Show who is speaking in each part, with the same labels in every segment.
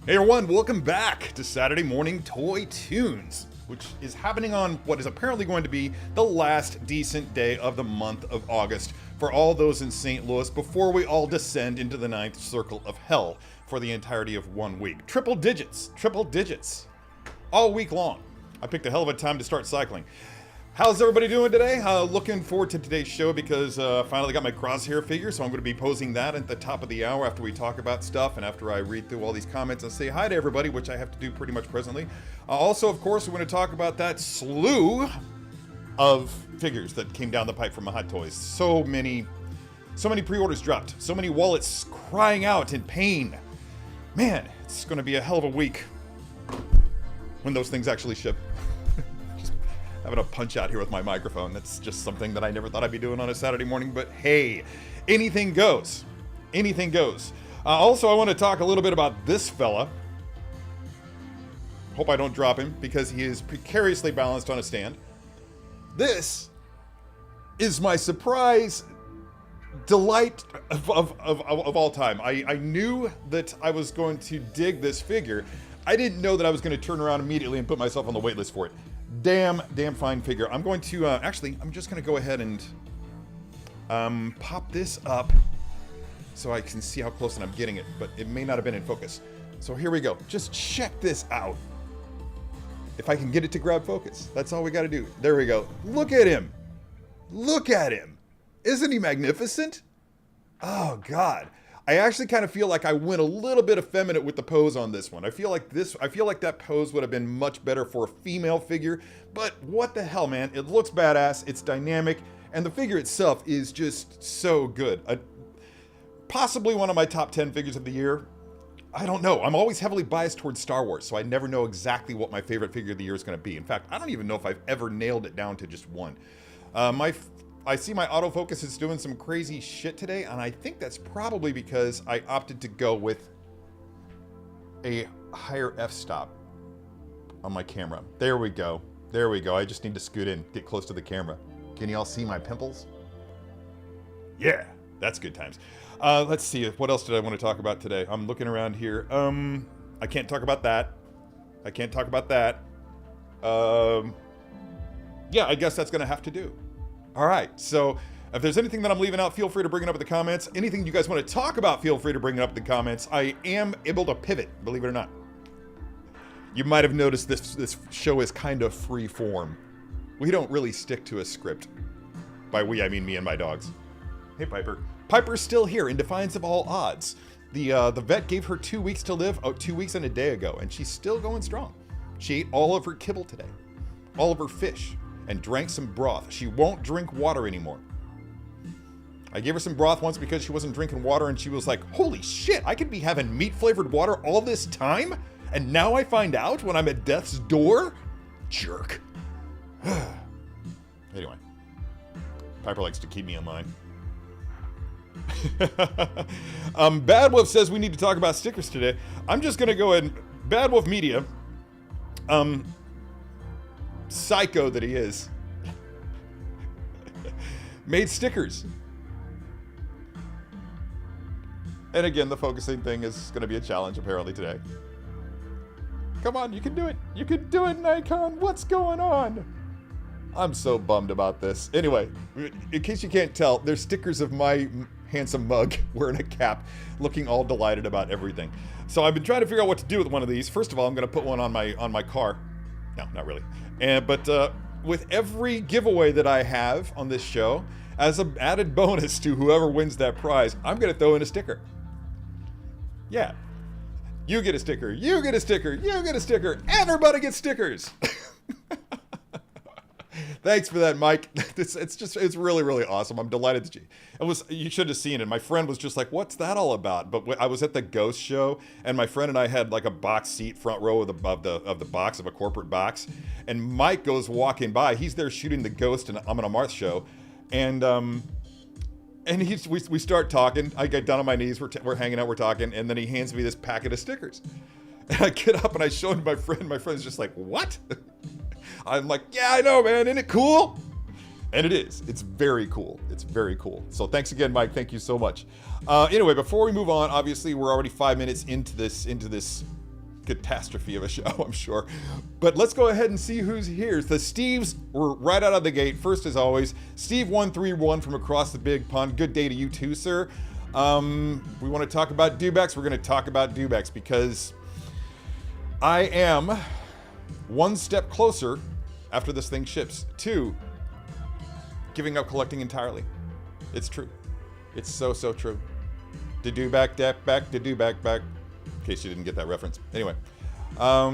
Speaker 1: Hey everyone, welcome back to Saturday Morning Toy Tunes, which is happening on what is apparently going to be the last decent day of the month of August for all those in St. Louis before we all descend into the ninth circle of hell for the entirety of 1 week. Triple digits, all week long. I picked a hell of a time to start cycling. How's everybody doing today? Looking forward to today's show because finally got my Crosshair figure, so I'm going to be posing that at the top of the hour after we talk about stuff and after I read through all these comments and say hi to everybody, which I have to do pretty much presently. Also, of course, we're going to talk about that slew of figures that came down the pipe from Hot Toys. So many pre-orders dropped. So many wallets crying out in pain. Man, it's going to be a hell of a week when those things actually ship. Having a punch out here with my microphone. That's just something that I never thought I'd be doing on a Saturday morning, but hey, anything goes. Anything goes. Also, I want to talk a little bit about this fella. Hope I don't drop him because he is precariously balanced on a stand. This is my surprise delight of all time. I knew that I was going to dig this figure. I didn't know that I was going to turn around immediately and put myself on the wait list for it. Damn fine figure. I'm going to, actually, I'm just going to go ahead and pop this up so I can see how close I'm getting it, but it may not have been in focus. So here we go. Just check this out. If I can get it to grab focus, that's all we got to do. There we go. Look at him. Look at him. Isn't he magnificent? Oh, God. I actually kind of feel like I went a little bit effeminate with the pose on this one. I feel like that pose would have been much better for a female figure, but what the hell, man? It looks badass, it's dynamic, and the figure itself is just so good. Possibly one of my top 10 figures of the year. I don't know. I'm always heavily biased towards Star Wars, so I never know exactly what my favorite figure of the year is going to be. In fact, I don't even know if I've ever nailed it down to just one. I see my autofocus is doing some crazy shit today, and I think that's probably because I opted to go with a higher f-stop on my camera. There we go. There we go. I just need to scoot in, get close to the camera. Can you all see my pimples? Yeah, that's good times. Let's see. What else did I want to talk about today? I'm looking around here. I can't talk about that. I can't talk about that. Yeah, I guess that's going to have to do. All right, so if there's anything that I'm leaving out, feel free to bring it up in the comments. Anything you guys want to talk about, feel free to bring it up in the comments. I am able to pivot, believe it or not. You might have noticed this show is kind of free form. We don't really stick to a script. By we, I mean me and my dogs. Hey, Piper. Piper's still here in defiance of all odds. The vet gave her 2 weeks to live, 2 weeks and a day ago, and she's still going strong. She ate all of her kibble today, all of her fish, and drank some broth. She won't drink water anymore. I gave her some broth once because she wasn't drinking water, and she was like, holy shit, I could be having meat-flavored water all this time? And now I find out when I'm at death's door? Jerk. Anyway, Piper likes to keep me in line. Bad Wolf says we need to talk about stickers today. I'm just going to go ahead and... Bad Wolf Media... psycho that he is, made stickers. And again, the focusing thing is going to be a challenge apparently today. Come on, you can do it. You can do it, Nikon. What's going on? I'm so bummed about this. Anyway, in case you can't tell, there's stickers of my handsome mug wearing a cap, looking all delighted about everything. So I've been trying to figure out what to do with one of these. First of all, I'm going to put one on my car. No, not really. But with every giveaway that I have on this show, as an added bonus to whoever wins that prize, I'm going to throw in a sticker. Yeah. You get a sticker. You get a sticker. You get a sticker. Everybody gets stickers. Thanks for that, Mike. It's really, really awesome. I'm delighted that you should have seen it. My friend was just like, what's that all about? But I was at the Ghost show, and my friend and I had like a box seat front row of the box of a corporate box. And Mike goes walking by. He's there shooting the Ghost and I'm on a Marth show. And we start talking. I get down on my knees. We're hanging out. We're talking. And then he hands me this packet of stickers. And I get up and I show him my friend. My friend's just like, what? I'm like, yeah, I know, man. Isn't it cool? And it is. It's very cool. It's very cool. So thanks again, Mike. Thank you so much. Anyway, before we move on, obviously we're already 5 minutes into this catastrophe of a show, I'm sure. But let's go ahead and see who's here. The Steves were right out of the gate. First, as always, Steve131 from across the big pond. Good day to you too, sir. We want to talk about Dewbacks. We're going to talk about Dewbacks because I am one step closer after this thing ships to giving up collecting entirely. It's true. It's so true. The Dewback back, the Dewback back. In case you didn't get that reference. Anyway, I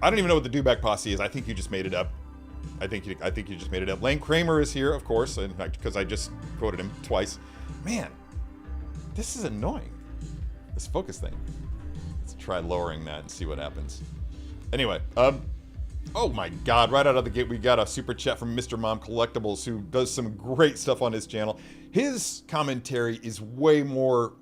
Speaker 1: don't even know what the Dewback Posse is. I think you just made it up. I think you just made it up. Lane Kramer is here, of course, in fact, because I just quoted him twice. Man, this is annoying. This focus thing. Let's try lowering that and see what happens. Anyway, oh my God, right out of the gate, we got a super chat from Mr. Mom Collectibles, who does some great stuff on his channel. His commentary is way more,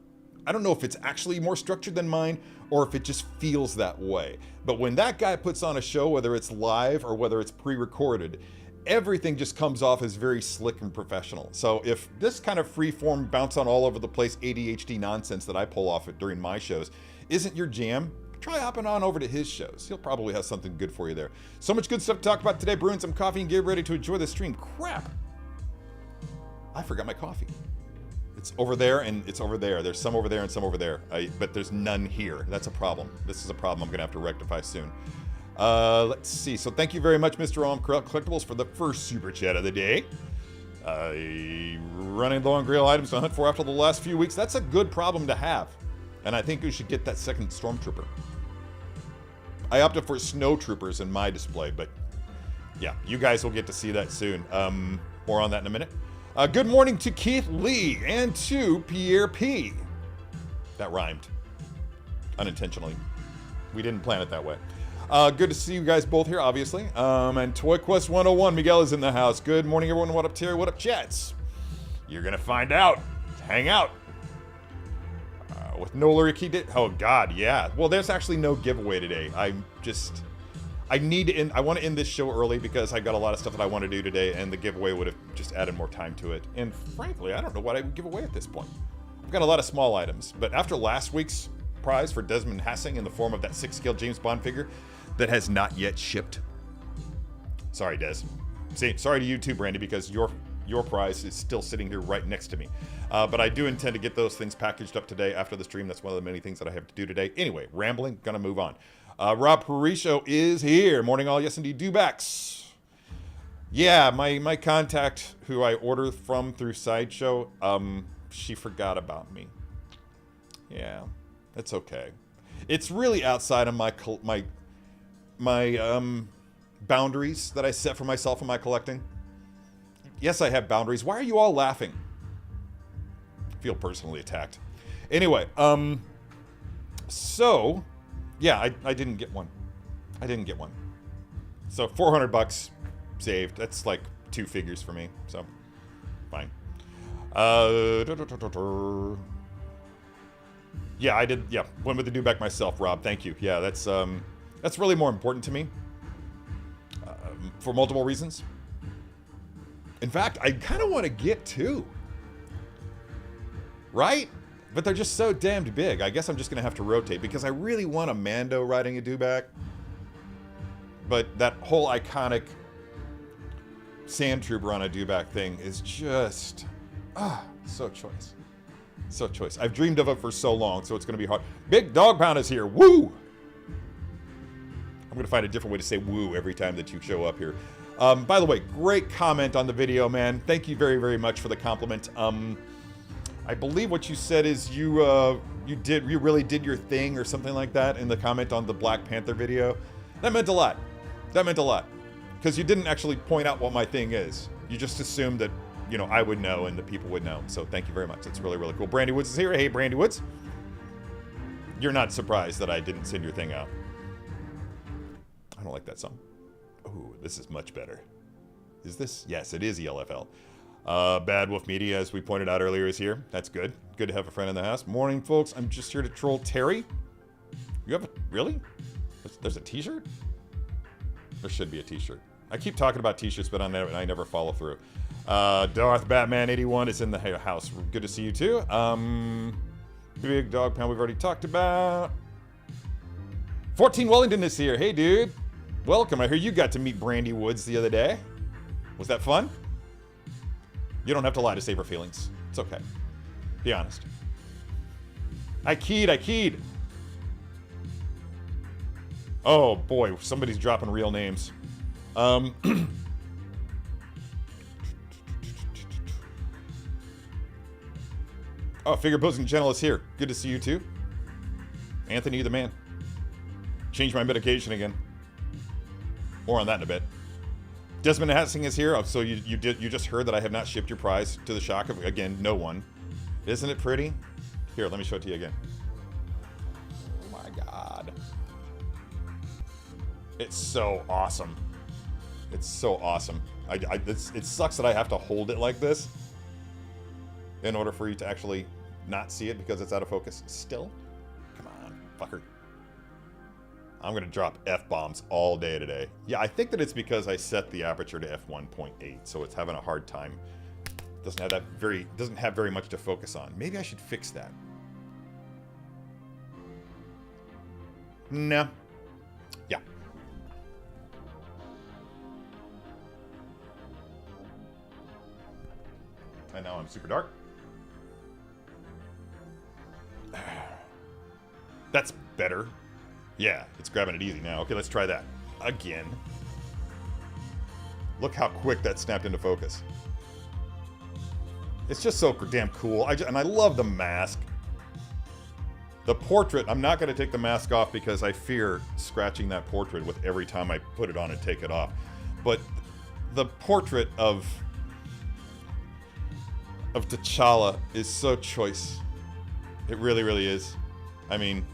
Speaker 1: I don't know if it's actually more structured than mine, or if it just feels that way. But when that guy puts on a show, whether it's live or whether it's pre-recorded, everything just comes off as very slick and professional. So if this kind of free-form, bounce on all over the place ADHD nonsense that I pull off during my shows isn't your jam, try hopping on over to his shows. He'll probably have something good for you there. So much good stuff to talk about today. Brewing some coffee and get ready to enjoy the stream. Crap! I forgot my coffee. It's over there and it's over there. There's some over there and some over there. But there's none here. That's a problem. This is a problem I'm going to have to rectify soon. Let's see. So thank you very much, Mr. Om Collectibles, for the first super chat of the day. Running low on grail items to hunt for after the last few weeks. That's a good problem to have. And I think we should get that second Stormtrooper. I opted for Snowtroopers in my display, but yeah, you guys will get to see that soon. More on that in a minute. Good morning to Keith Lee and to Pierre P. That rhymed. Unintentionally. We didn't plan it that way. Good to see you guys both here, obviously. And Toy Quest 101, Miguel is in the house. Good morning, everyone. What up, Terry? What up, chats? You're going to find out. Hang out. With no lyric he did. Oh, God, yeah. Well, there's actually no giveaway today. I need to end. I want to end this show early because I've got a lot of stuff that I want to do today, and the giveaway would have just added more time to it. And frankly, I don't know what I would give away at this point. I've got a lot of small items, but after last week's prize for Desmond Hassing in the form of that 6-scale James Bond figure that has not yet shipped. Sorry, Des. See, sorry to you too, Brandy, because your prize is still sitting here right next to me. But I do intend to get those things packaged up today after the stream. That's one of the many things that I have to do today. Anyway, rambling, gonna move on. Rob Perisho is here. Morning all, yes indeed, Dewbacks. Yeah, my contact who I order from through Sideshow, she forgot about me. Yeah, that's okay. It's really outside of my boundaries that I set for myself in my collecting. Yes, I have boundaries. Why are you all laughing? I feel personally attacked. Anyway, so, yeah, I didn't get one. I didn't get one. So $400 saved. That's like 2 figures for me. So, fine. Yeah, I did. Yeah, went with the Dewback myself, Rob. Thank you. Yeah, that's really more important to me for multiple reasons. In fact, I kind of want to get 2. Right? But they're just so damned big. I guess I'm just going to have to rotate because I really want a Mando riding a Dewback. But that whole iconic Sand Trooper on a Dewback thing is just, so choice. So choice. I've dreamed of it for so long, so it's going to be hard. Big Dog Pound is here. Woo! I'm going to find a different way to say woo every time that you show up here. By the way, great comment on the video, man. Thank you very, very much for the compliment. I believe what you said is you really did your thing or something like that in the comment on the Black Panther video. That meant a lot. That meant a lot. Because you didn't actually point out what my thing is. You just assumed that, you know, I would know and the people would know. So thank you very much. That's really, really cool. Brandy Woods is here. Hey, Brandy Woods. You're not surprised that I didn't send your thing out. I don't like that song. Ooh, this is much better. Is this? Yes, it is ELFL. Bad Wolf Media, as we pointed out earlier, is here. That's good. Good to have a friend in the house. Morning, folks. I'm just here to troll Terry. You have a... Really? There's a t-shirt? There should be a t-shirt. I keep talking about t-shirts, but I never follow through. Darth Batman 81 is in the house. Good to see you, too. Big Dog Pound we've already talked about. 14 Wellington is here. Hey, dude. Welcome. I hear you got to meet Brandy Woods the other day. Was that fun? You don't have to lie to save her feelings. It's okay. Be honest. I keyed. Oh, boy. Somebody's dropping real names. Oh, Figure Posing Channel is here. Good to see you, too. Anthony, you the man. Change my medication again. More on that in a bit. Desmond Hassing is here. Oh, so you just heard that I have not shipped your prize to the shock of, again, no one. Isn't it pretty? Here, let me show it to you again. Oh my god. It's so awesome. It's so awesome. It sucks that I have to hold it like this in order for you to actually not see it because it's out of focus still. Come on, fucker. I'm going to drop F-bombs all day today. Yeah, I think that it's because I set the aperture to f1.8, so it's having a hard time. Doesn't have very much to focus on. Maybe I should fix that. No. Yeah. And now I'm super dark. That's better. Yeah, it's grabbing it easy now. Okay, let's try that. Again. Look how quick that snapped into focus. It's just so damn cool. And I love the mask. The portrait, I'm not going to take the mask off because I fear scratching that portrait with every time I put it on and take it off. But the portrait of T'Challa is so choice. It really, really is. I mean,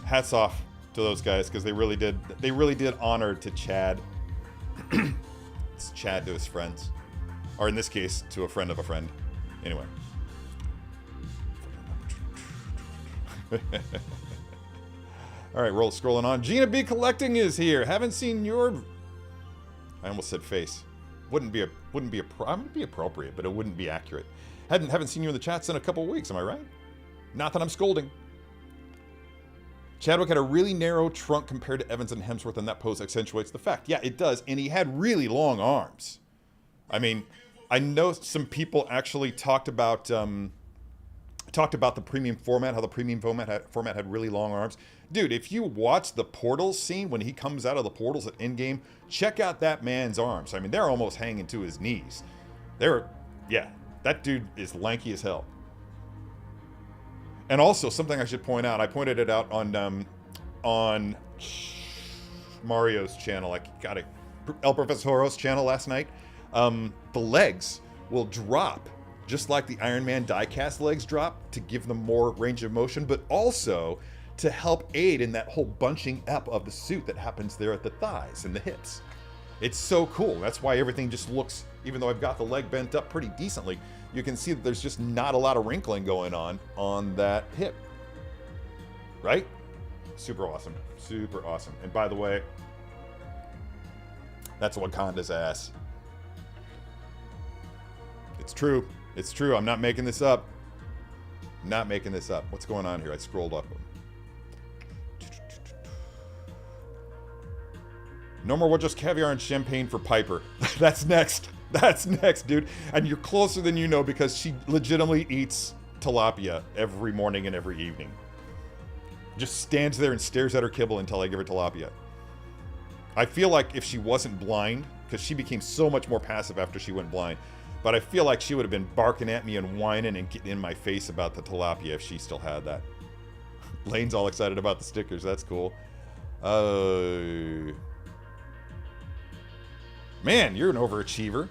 Speaker 1: hats off to those guys because they really did honor to Chad. It's Chad to his friends. Or in this case, to a friend of a friend. Anyway. Alright, scrolling on. Gina B Collecting is here. Haven't seen your... I almost said face. Wouldn't be appropriate, but it wouldn't be accurate. Haven't seen you in the chats in a couple weeks, am I right? Not that I'm scolding. Chadwick had a really narrow trunk compared to Evans and Hemsworth, and that pose accentuates the fact. Yeah, it does, and he had really long arms. I mean, I know some people actually talked about the premium format, how the premium format had really long arms. Dude, if you watch the portals scene when he comes out of the portals at Endgame, check out that man's arms. I mean, they're almost hanging to his knees. Yeah, that dude is lanky as hell. And also, something I should point out, I pointed it out on Mario's channel. I got it, El Profesoro's channel last night. The legs will drop, just like the Iron Man die-cast legs drop, to give them more range of motion, but also to help aid in that whole bunching up of the suit that happens there at the thighs and the hips. It's so cool. That's why everything just looks, even though I've got the leg bent up pretty decently, you can see that there's just not a lot of wrinkling going on that hip. Right? Super awesome. Super awesome. And by the way, that's Wakanda's ass. It's true. It's true. I'm not making this up. Not making this up. What's going on here? I scrolled up. No more just caviar and champagne for Piper. That's next. That's next, dude. And you're closer than you know because she legitimately eats tilapia every morning and every evening. Just stands there and stares at her kibble until I give her tilapia. I feel like if she wasn't blind, because she became so much more passive after she went blind, but I feel like she would have been barking at me and whining and getting in my face about the tilapia if she still had that. Lane's all excited about the stickers. That's cool. Man, you're an overachiever.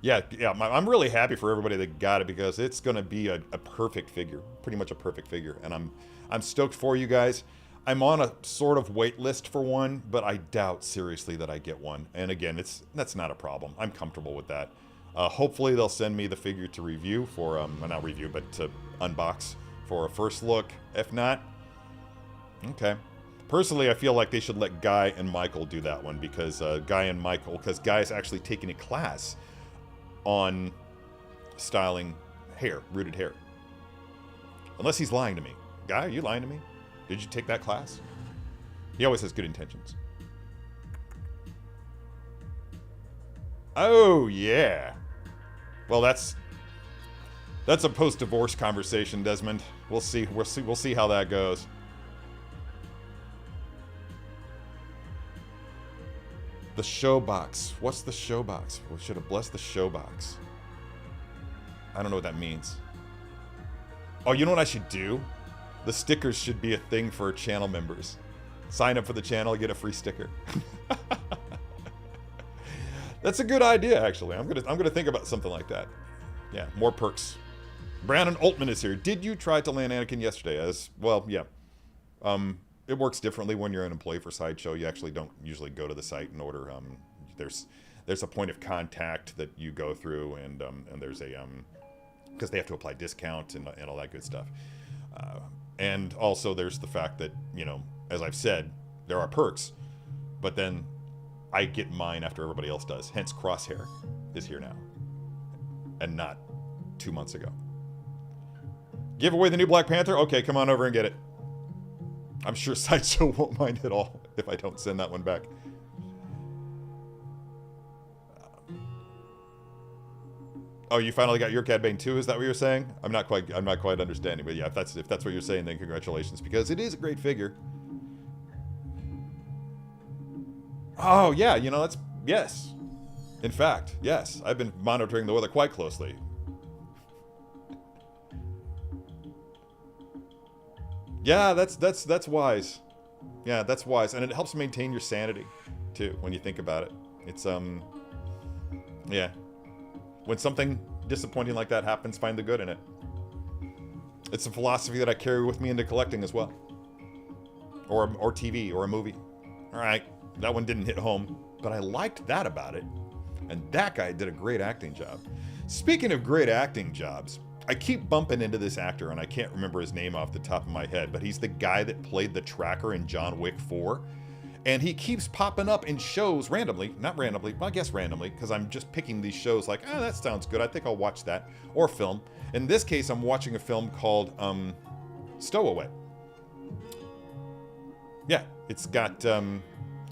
Speaker 1: Yeah, I'm really happy for everybody that got it because it's going to be a perfect figure, pretty much a perfect figure, and I'm stoked for you guys. I'm on a sort of wait list for one, but I doubt seriously that I get one. And again, that's not a problem. I'm comfortable with that. Hopefully they'll send me the figure to review for not review, but to unbox for a first look. If not, okay. Personally, I feel like they should let Guy and Michael do that one because Guy's actually taking a class on styling hair, rooted hair. Unless he's lying to me. Guy, are you lying to me? Did you take that class? He always has good intentions. Oh, yeah. Well, that's a post-divorce conversation, Desmond. We'll see how that goes. The show box. What's the show box? We should have blessed the show box. I don't know what that means. Oh, you know what I should do? The stickers should be a thing for channel members. Sign up for the channel, get a free sticker. That's a good idea, actually. I'm gonna think about something like that. Yeah, more perks. Brandon Altman is here. Did you try to land Anakin yesterday? As well, yeah. It works differently when you're an employee for Sideshow. You actually don't usually go to the site and order. There's a point of contact that you go through, and there's a because they have to apply discount and all that good stuff. And also there's the fact that, you know, as I've said, there are perks, but then I get mine after everybody else does. Hence, Crosshair is here now, and not 2 months ago. Give away the new Black Panther? Okay, come on over and get it. I'm sure Sideshow won't mind at all if I don't send that one back. Oh, you finally got your Cad Bane too? Is that what you're saying? I'm not quite understanding, but yeah, if that's what you're saying, then congratulations, because it is a great figure. Oh yeah, you know, that's yes. In fact, yes, I've been monitoring the weather quite closely. Yeah, that's wise. Yeah, that's wise, and it helps maintain your sanity too when you think about it. It's yeah. When something disappointing like that happens, find the good in it. It's a philosophy that I carry with me into collecting as well. Or TV, or a movie. Alright, that one didn't hit home, but I liked that about it. And that guy did a great acting job. Speaking of great acting jobs, I keep bumping into this actor, and I can't remember his name off the top of my head, but he's the guy that played the tracker in John Wick 4. And he keeps popping up in shows randomly. Not randomly, well, I guess randomly, because I'm just picking these shows like, oh, that sounds good. I think I'll watch that. Or film. In this case, I'm watching a film called Stowaway. Yeah, it's got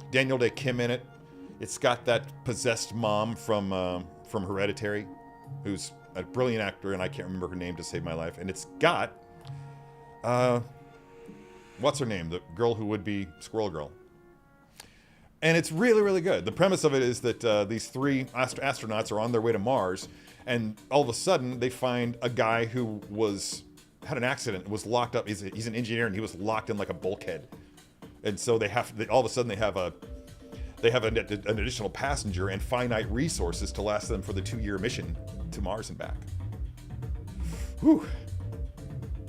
Speaker 1: Daniel Day Kim in it. It's got that possessed mom from Hereditary, who's a brilliant actor, and I can't remember her name to save my life. And it's got, what's her name? The girl who would be Squirrel Girl. And it's really, really good. The premise of it is that these three astronauts are on their way to Mars, and all of a sudden they find a guy who had an accident, was locked up. He's an engineer, and he was locked in like a bulkhead. And so all of a sudden they have an additional passenger and finite resources to last them for the 2-year mission to Mars and back. Whew.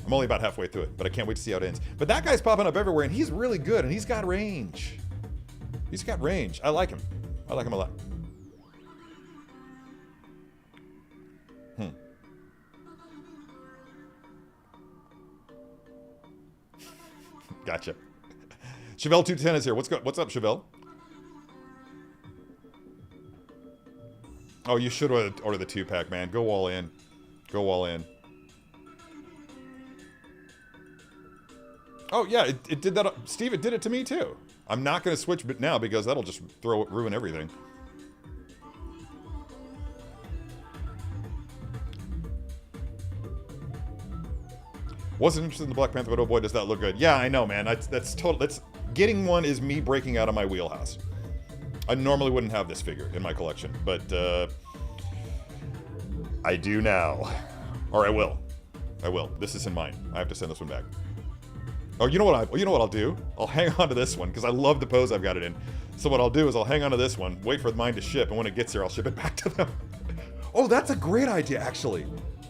Speaker 1: I'm only about halfway through it, but I can't wait to see how it ends. But that guy's popping up everywhere, and he's really good, and he's got range. He's got range. I like him. I like him a lot. Gotcha. Chevelle 210 is here. What's up, Chevelle? Oh, you should order the 2-pack, man. Go all in. Go all in. Oh, yeah, it did that. Steve, it did it to me, too. I'm not going to switch but now because that'll just ruin everything. Wasn't interested in the Black Panther, but oh boy, does that look good. Yeah, I know, man. That's getting one is me breaking out of my wheelhouse. I normally wouldn't have this figure in my collection, but I do now. Or I will. I will. This is in mine. I have to send this one back. Oh, you know what I'll do? I'll hang on to this one because I love the pose I've got it in. So what I'll do is I'll hang on to this one, wait for mine to ship, and when it gets here, I'll ship it back to them. Oh, that's a great idea, actually.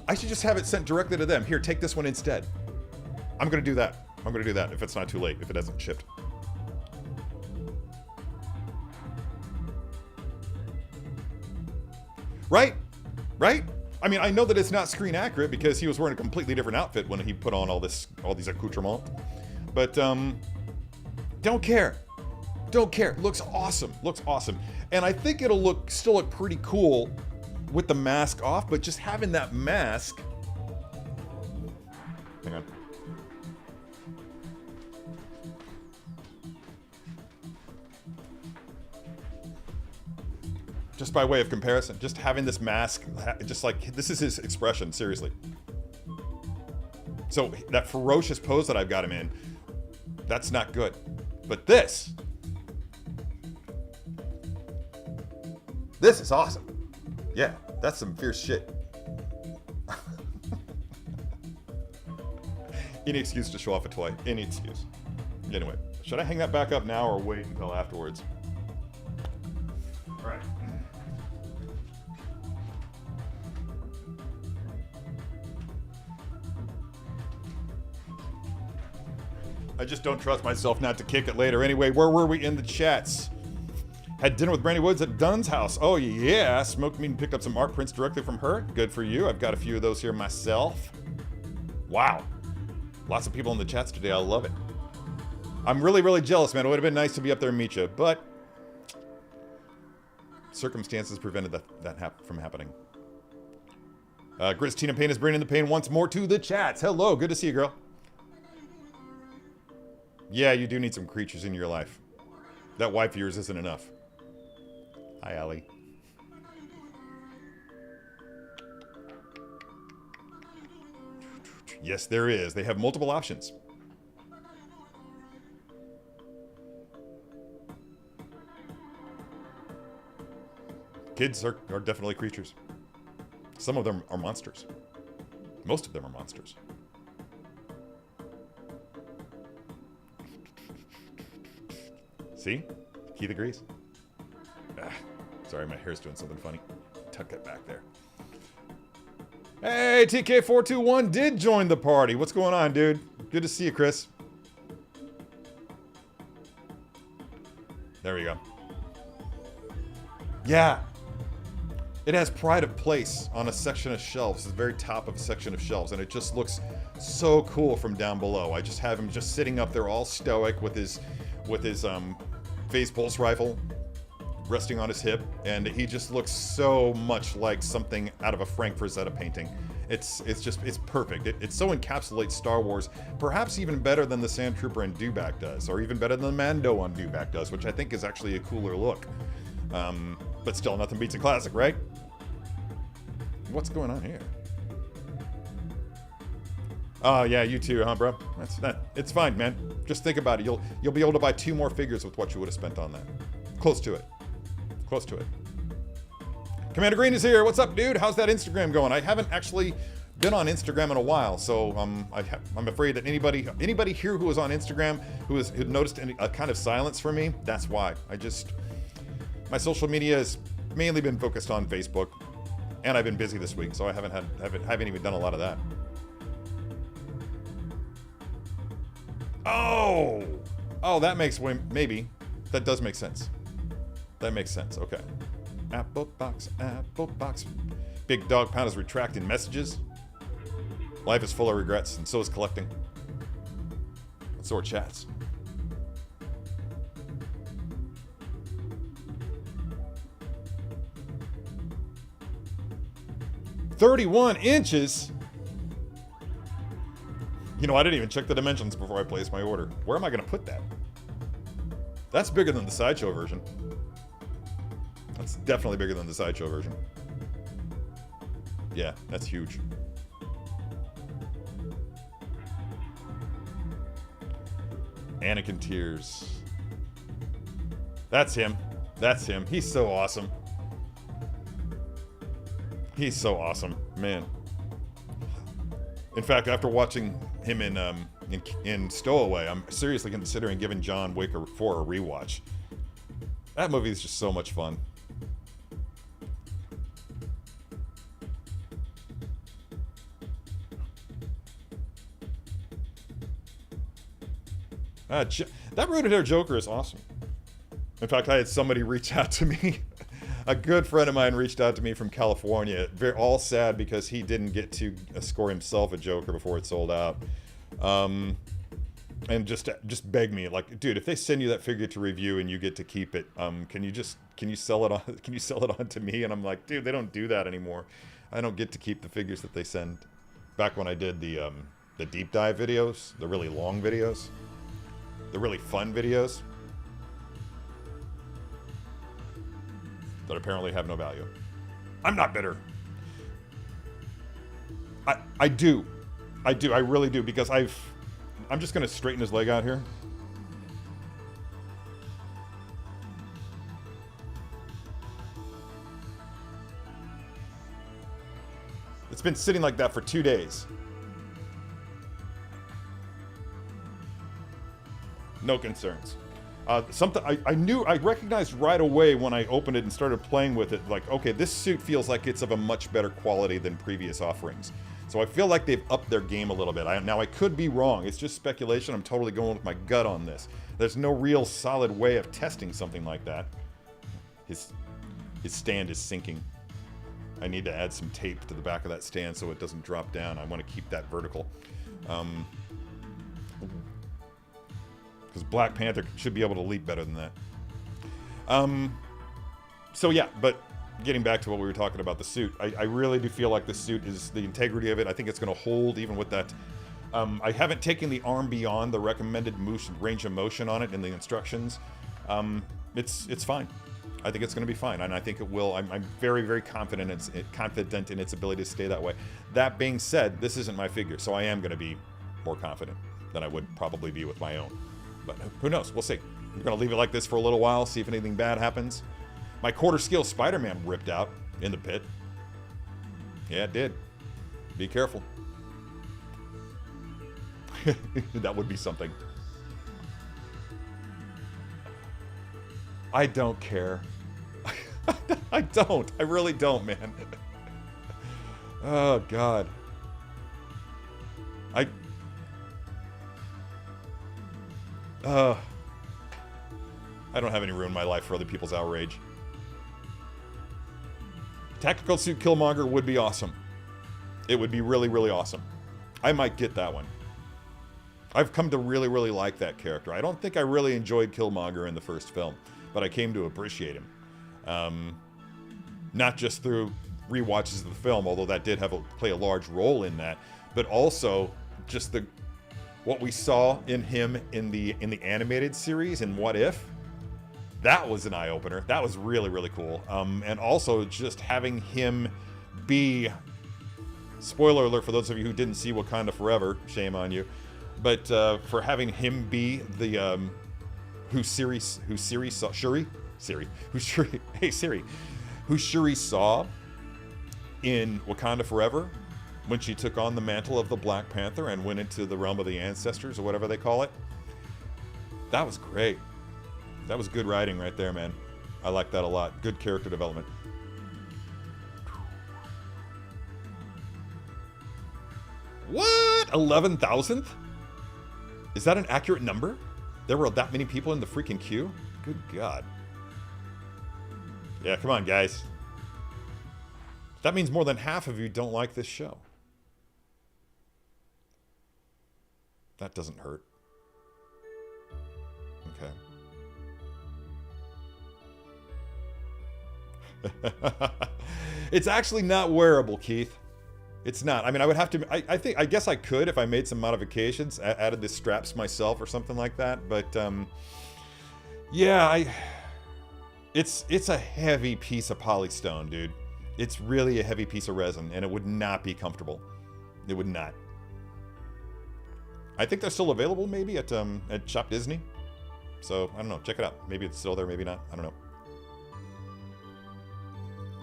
Speaker 1: I should just have it sent directly to them. Here, take this one instead. I'm gonna do that. I'm gonna do that if it's not too late, if it hasn't shipped. Right? Right? I mean, I know that it's not screen accurate because he was wearing a completely different outfit when he put on all these accoutrements. But don't care. Don't care. Looks awesome. Looks awesome. And I think it'll still look pretty cool with the mask off, but just having that mask. Hang on. Just by way of comparison, just having this mask, just like, this is his expression, seriously. So that ferocious pose that I've got him in, that's not good. But this is awesome. Yeah, that's some fierce shit. Any excuse to show off a toy. Any excuse. Anyway, should I hang that back up now or wait until afterwards? All right. I just don't trust myself not to kick it later. Anyway, where were we in the chats? Had dinner with Brandy Woods at Dunn's house. Oh yeah, smoked meat and picked up some art prints directly from her. Good for you. I've got a few of those here myself. Wow. Lots of people in the chats today. I love it. I'm really, really jealous, man. It would have been nice to be up there and meet you, but circumstances prevented that from happening. Tina Payne is bringing the pain once more to the chats. Hello, good to see you, girl. Yeah, you do need some creatures in your life. That wife of yours isn't enough. Hi, Allie. Yes, there is. They have multiple options. Kids are definitely creatures. Some of them are monsters. Most of them are monsters. See? Keith agrees. Sorry, my hair's doing something funny. Tuck it back there. Hey, TK421 did join the party. What's going on, dude? Good to see you, Chris. There we go. Yeah. It has pride of place on a section of shelves, the very top of a section of shelves, and it just looks so cool from down below. I just have him just sitting up there all stoic with his phase pulse rifle resting on his hip, and he just looks so much like something out of a Frank Frazetta painting. It's perfect. It so encapsulates Star Wars, perhaps even better than the Sand Trooper and Dewback does, or even better than the Mando on Dewback does, which I think is actually a cooler look. But still, nothing beats a classic, right? What's going on here? Oh yeah, you too, huh, bro? It's fine, man. Just think about it. You'll be able to buy 2 more figures with what you would have spent on that. Close to it. Close to it. Commander Green is here. What's up, dude? How's that Instagram going? I haven't actually been on Instagram in a while, so I'm afraid that anybody here who was on Instagram who noticed a kind of silence from me, that's why. My social media has mainly been focused on Facebook, and I've been busy this week, so I haven't even done a lot of that. Oh, that makes maybe that does make sense. That makes sense. Okay. Apple box. Big Dog Pound is retracting messages. Life is full of regrets, and so is collecting. And so are chats. "31 inches? You know, I didn't even check the dimensions before I placed my order. Where am I going to put that? That's bigger than the Sideshow version. That's definitely bigger than the Sideshow version. Yeah, that's huge. Anakin tears. That's him. That's him. He's so awesome. He's so awesome, man. In fact, after watching him in Stowaway, I'm seriously considering giving John Wick 4 a rewatch. That movie is just so much fun. That rooted hair Joker is awesome. In fact, I had somebody reach out to me. A good friend of mine reached out to me from California, all sad because he didn't get to score himself a Joker before it sold out. And just begged me, like, dude, if they send you that figure to review and you get to keep it, can you sell it on to me? And I'm like, dude, they don't do that anymore. I don't get to keep the figures that they send. Back when I did the deep dive videos, the really long videos, the really fun videos. that apparently have no value. I'm not bitter. I do. I really do, because I'm just going to straighten his leg out here. It's been sitting like that for 2 days. No concerns. Something I recognized right away when I opened it and started playing with it, like, okay, this suit feels like it's of a much better quality than previous offerings. So I feel like they've upped their game a little bit. Now I could be wrong. It's just speculation. I'm totally going with my gut on this. There's no real solid way of testing something like that. His stand is sinking. I need to add some tape to the back of that stand so it doesn't drop down. I want to keep that vertical. Because Black Panther should be able to leap better than that. So yeah, but getting back to what we were talking about, the suit. I really do feel like the suit is, the integrity of it, I think it's going to hold even with that. I haven't taken the arm beyond the recommended range of motion on it in the instructions. It's fine. I think it's going to be fine, and I think it will. I'm very, very confident in its ability to stay that way. That being said, this isn't my figure, so I am going to be more confident than I would probably be with my own. But who knows? We'll see. I'm going to leave it like this for a little while, see if anything bad happens. My quarter-scale Spider-Man ripped out in the pit. Yeah, it did. Be careful. That would be something. I don't care. I don't. I really don't, man. Oh, God. I don't have any room in my life for other people's outrage. Tactical Suit Killmonger would be awesome. It would be really, really awesome. I might get that one. I've come to really, really like that character. I don't think I really enjoyed Killmonger in the first film, but I came to appreciate him. Not just through rewatches of the film, although that did play a large role in that, but also just what we saw in him in the animated series in What If. That was an eye-opener. That was really, really cool. And also just having him be, spoiler alert for those of you who didn't see Wakanda Forever, shame on you, but for having him be the who Shuri saw in Wakanda Forever when she took on the mantle of the Black Panther and went into the realm of the ancestors, or whatever they call it. That was great. That was good writing right there, man. I like that a lot. Good character development. What? 11,000th? Is that an accurate number? There were that many people in the freaking queue? Good God. Yeah, come on, guys. That means more than half of you don't like this show. That doesn't hurt. Okay. It's actually not wearable, Keith. It's not. I mean, I would have to. I guess I could if I made some modifications, added the straps myself or something like that. But yeah, it's a heavy piece of polystone, dude. It's really a heavy piece of resin, and it would not be comfortable. It would not. I think they're still available, maybe at Shop Disney. So I don't know. Check it out. Maybe it's still there. Maybe not. I don't know.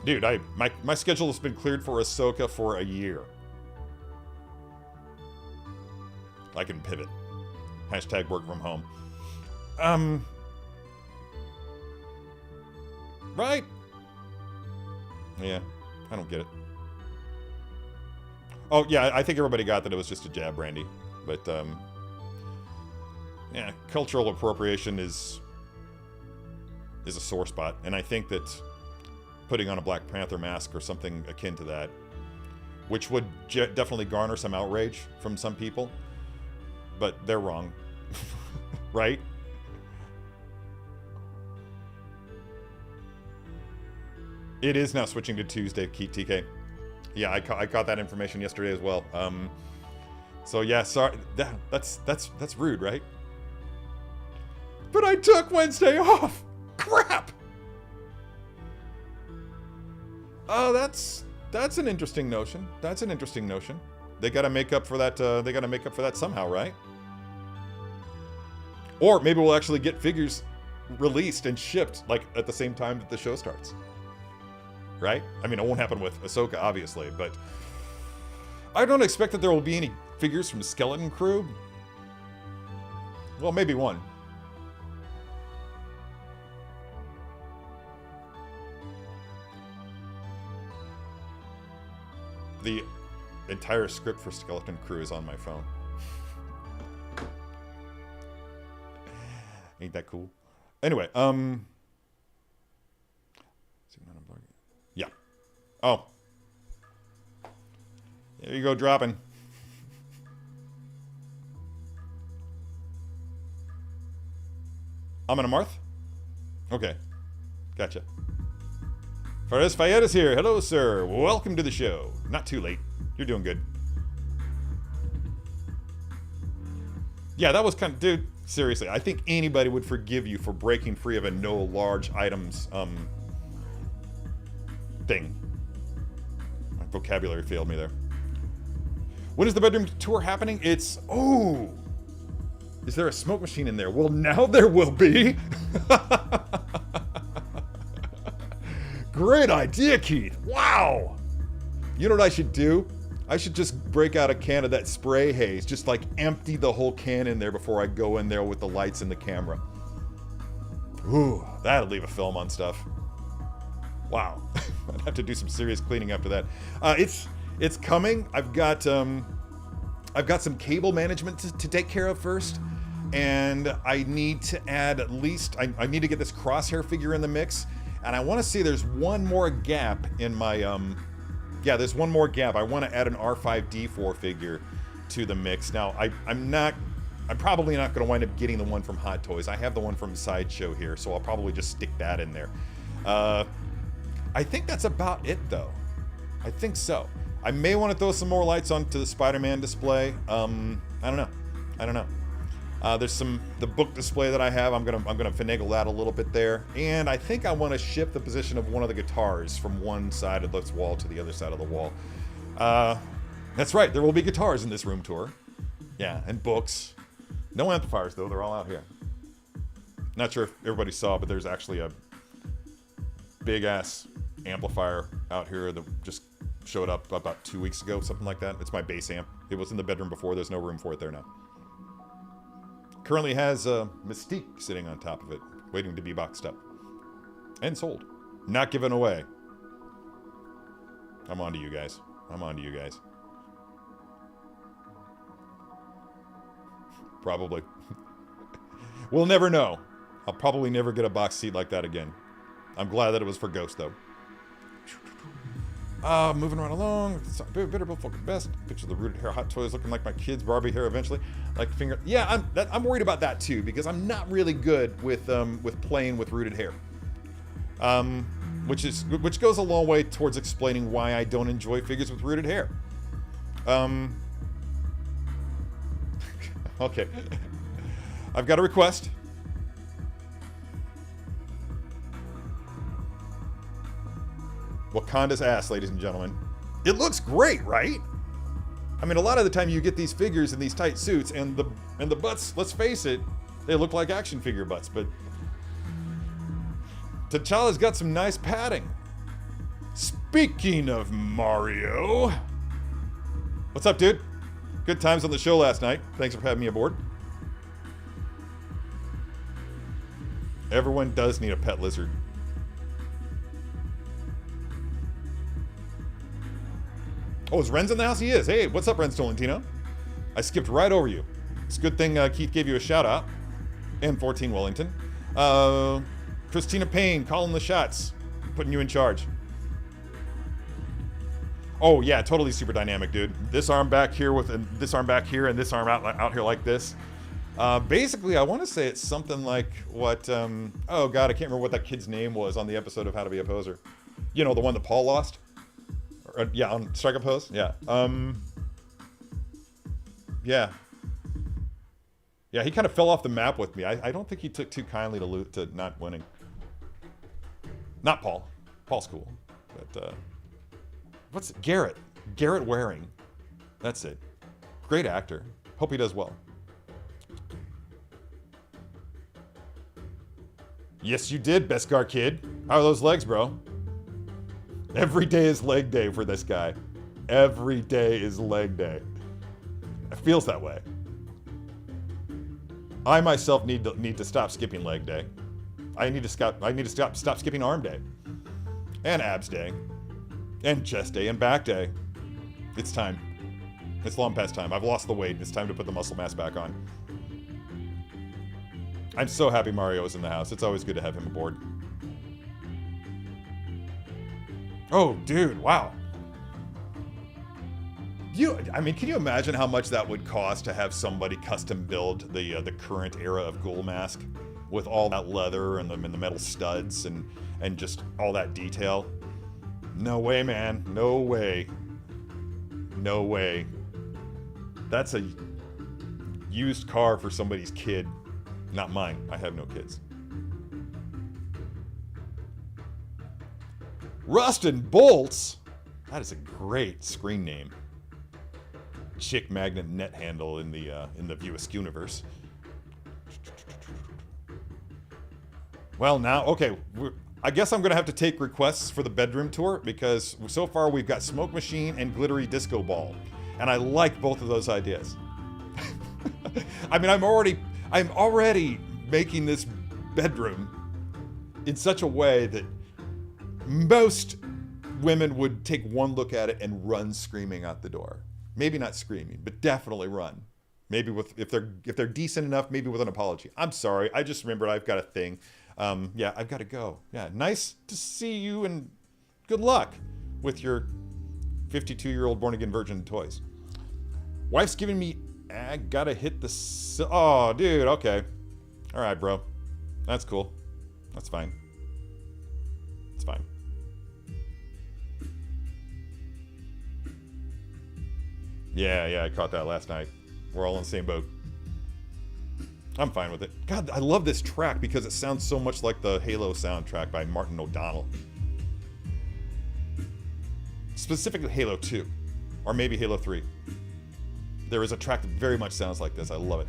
Speaker 1: Dude, my schedule has been cleared for Ahsoka for a year. I can pivot. Hashtag work from home. Right? Yeah, I don't get it. Oh, yeah, I think everybody got that it was just a jab, Brandy. But, yeah, cultural appropriation is a sore spot. And I think that putting on a Black Panther mask or something akin to that, which would definitely garner some outrage from some people, but they're wrong. Right? It is now switching to Tuesday, TK. Yeah, I caught that information yesterday as well. So yeah, sorry. That's rude, right? But I took Wednesday off. Crap. Oh, that's an interesting notion. That's an interesting notion. They gotta make up for that. They gotta make up for that somehow, right? Or maybe we'll actually get figures released and shipped like at the same time that the show starts. Right? I mean, it won't happen with Ahsoka, obviously, but I don't expect that there will be any figures from Skeleton Crew. Well, maybe one. The entire script for Skeleton Crew is on my phone. Ain't that cool? Anyway, yeah. Oh. There you go, dropping. I'm in a Marth? Okay. Gotcha. Farès Fayad is here. Hello, sir. Welcome to the show. Not too late. You're doing good. Yeah, that was kind of... Dude, seriously. I think anybody would forgive you for breaking free of a no large items, thing. My vocabulary failed me there. When is the bedroom tour happening? It's... Oh! Is there a smoke machine in there? Well, now there will be! Great idea, Keith! Wow! You know what I should do? I should just break out a can of that spray haze. Just like empty the whole can in there before I go in there with the lights and the camera. Ooh, that'll leave a film on stuff. Wow. I'd have to do some serious cleaning after that. It's coming. I've got some cable management to take care of first. And I need to add at least... I need to get this Crosshair figure in the mix. And I want to see there's one more gap in my, yeah, there's one more gap. I want to add an R5D4 figure to the mix. Now, I'm probably not going to wind up getting the one from Hot Toys. I have the one from Sideshow here, so I'll probably just stick that in there. I think that's about it, though. I think so. I may want to throw some more lights onto the Spider-Man display. I don't know. There's the book display that I have. I'm gonna finagle that a little bit there, and I think I want to shift the position of one of the guitars from one side of this wall to the other side of the wall. That's right. There will be guitars in this room tour. Yeah, and books. No amplifiers though. They're all out here. Not sure if everybody saw, but there's actually a big ass amplifier out here that just showed up about 2 weeks ago, something like that. It's my bass amp. It was in the bedroom before. There's no room for it there now. Currently has Mystique sitting on top of it, waiting to be boxed up. And sold. Not given away. I'm on to you guys. I'm on to you guys. Probably. We'll never know. I'll probably never get a box seat like that again. I'm glad that it was for Ghost, though. Moving right along. Better fucking best. Picture the rooted hair Hot Toys looking like my kid's Barbie hair eventually. Like finger. Yeah, I'm worried about that too because I'm not really good with playing with rooted hair. Which goes a long way towards explaining why I don't enjoy figures with rooted hair. Okay. I've got a request. Wakanda's ass, ladies and gentlemen. It looks great, right? I mean, a lot of the time you get these figures in these tight suits, and the butts, let's face it, they look like action figure butts, but T'Challa's got some nice padding. Speaking of Mario, what's up, dude? Good times on the show last night. Thanks for having me aboard. Everyone does need a pet lizard. Oh, is Ren's in the house? He is. Hey, what's up, Ren Stolentino? I skipped right over you. It's a good thing Keith gave you a shout out. And 14 Wellington. Christina Payne calling the shots. Putting you in charge. Oh, yeah, totally super dynamic, dude. This arm back here with this arm back here and this arm out here like this. Basically, I want to say it's something like what... oh, God, I can't remember what that kid's name was on the episode of How to Be a Poser. You know, the one that Paul lost? Yeah, on Strike a Pose? Yeah. Yeah. Yeah, he kind of fell off the map with me. I don't think he took too kindly to not winning. Not Paul. Paul's cool. But, What's it? Garrett? Garrett Waring. That's it. Great actor. Hope he does well. Yes, you did, Beskar Kid. How are those legs, bro? Every day is leg day for this guy. Every day is leg day. It feels that way. I myself need to stop skipping leg day. I need to stop skipping arm day. And abs day. And chest day and back day. It's time. It's long past time. I've lost the weight. It's time to put the muscle mass back on. I'm so happy Mario is in the house. It's always good to have him aboard. Oh, dude, wow. I mean, can you imagine how much that would cost to have somebody custom build the current era of Ghoul Mask with all that leather and the metal studs and just all that detail? No way, man. No way. No way. That's a used car for somebody's kid. Not mine. I have no kids. Rust and Bolts? That is a great screen name. Chick magnet net handle in the View Askew-niverse. Well, now, okay, I guess I'm gonna have to take requests for the bedroom tour because so far we've got Smoke Machine and Glittery Disco Ball, and I like both of those ideas. I mean, I'm already making this bedroom in such a way that most women would take one look at it and run screaming out the door. Maybe not screaming, but definitely run. Maybe if they're decent enough, maybe with an apology. I'm sorry, I just remembered I've got a thing. Yeah, I've got to go. Yeah, nice to see you and good luck with your 52-year-old born-again virgin toys. Wife's giving me, I gotta hit the, oh, dude, okay. All right, bro. That's cool. That's fine. It's fine. Yeah, I caught that last night. We're all in the same boat. I'm fine with it. God, I love this track because it sounds so much like the Halo soundtrack by Martin O'Donnell. Specifically Halo 2. Or maybe Halo 3. There is a track that very much sounds like this. I love it.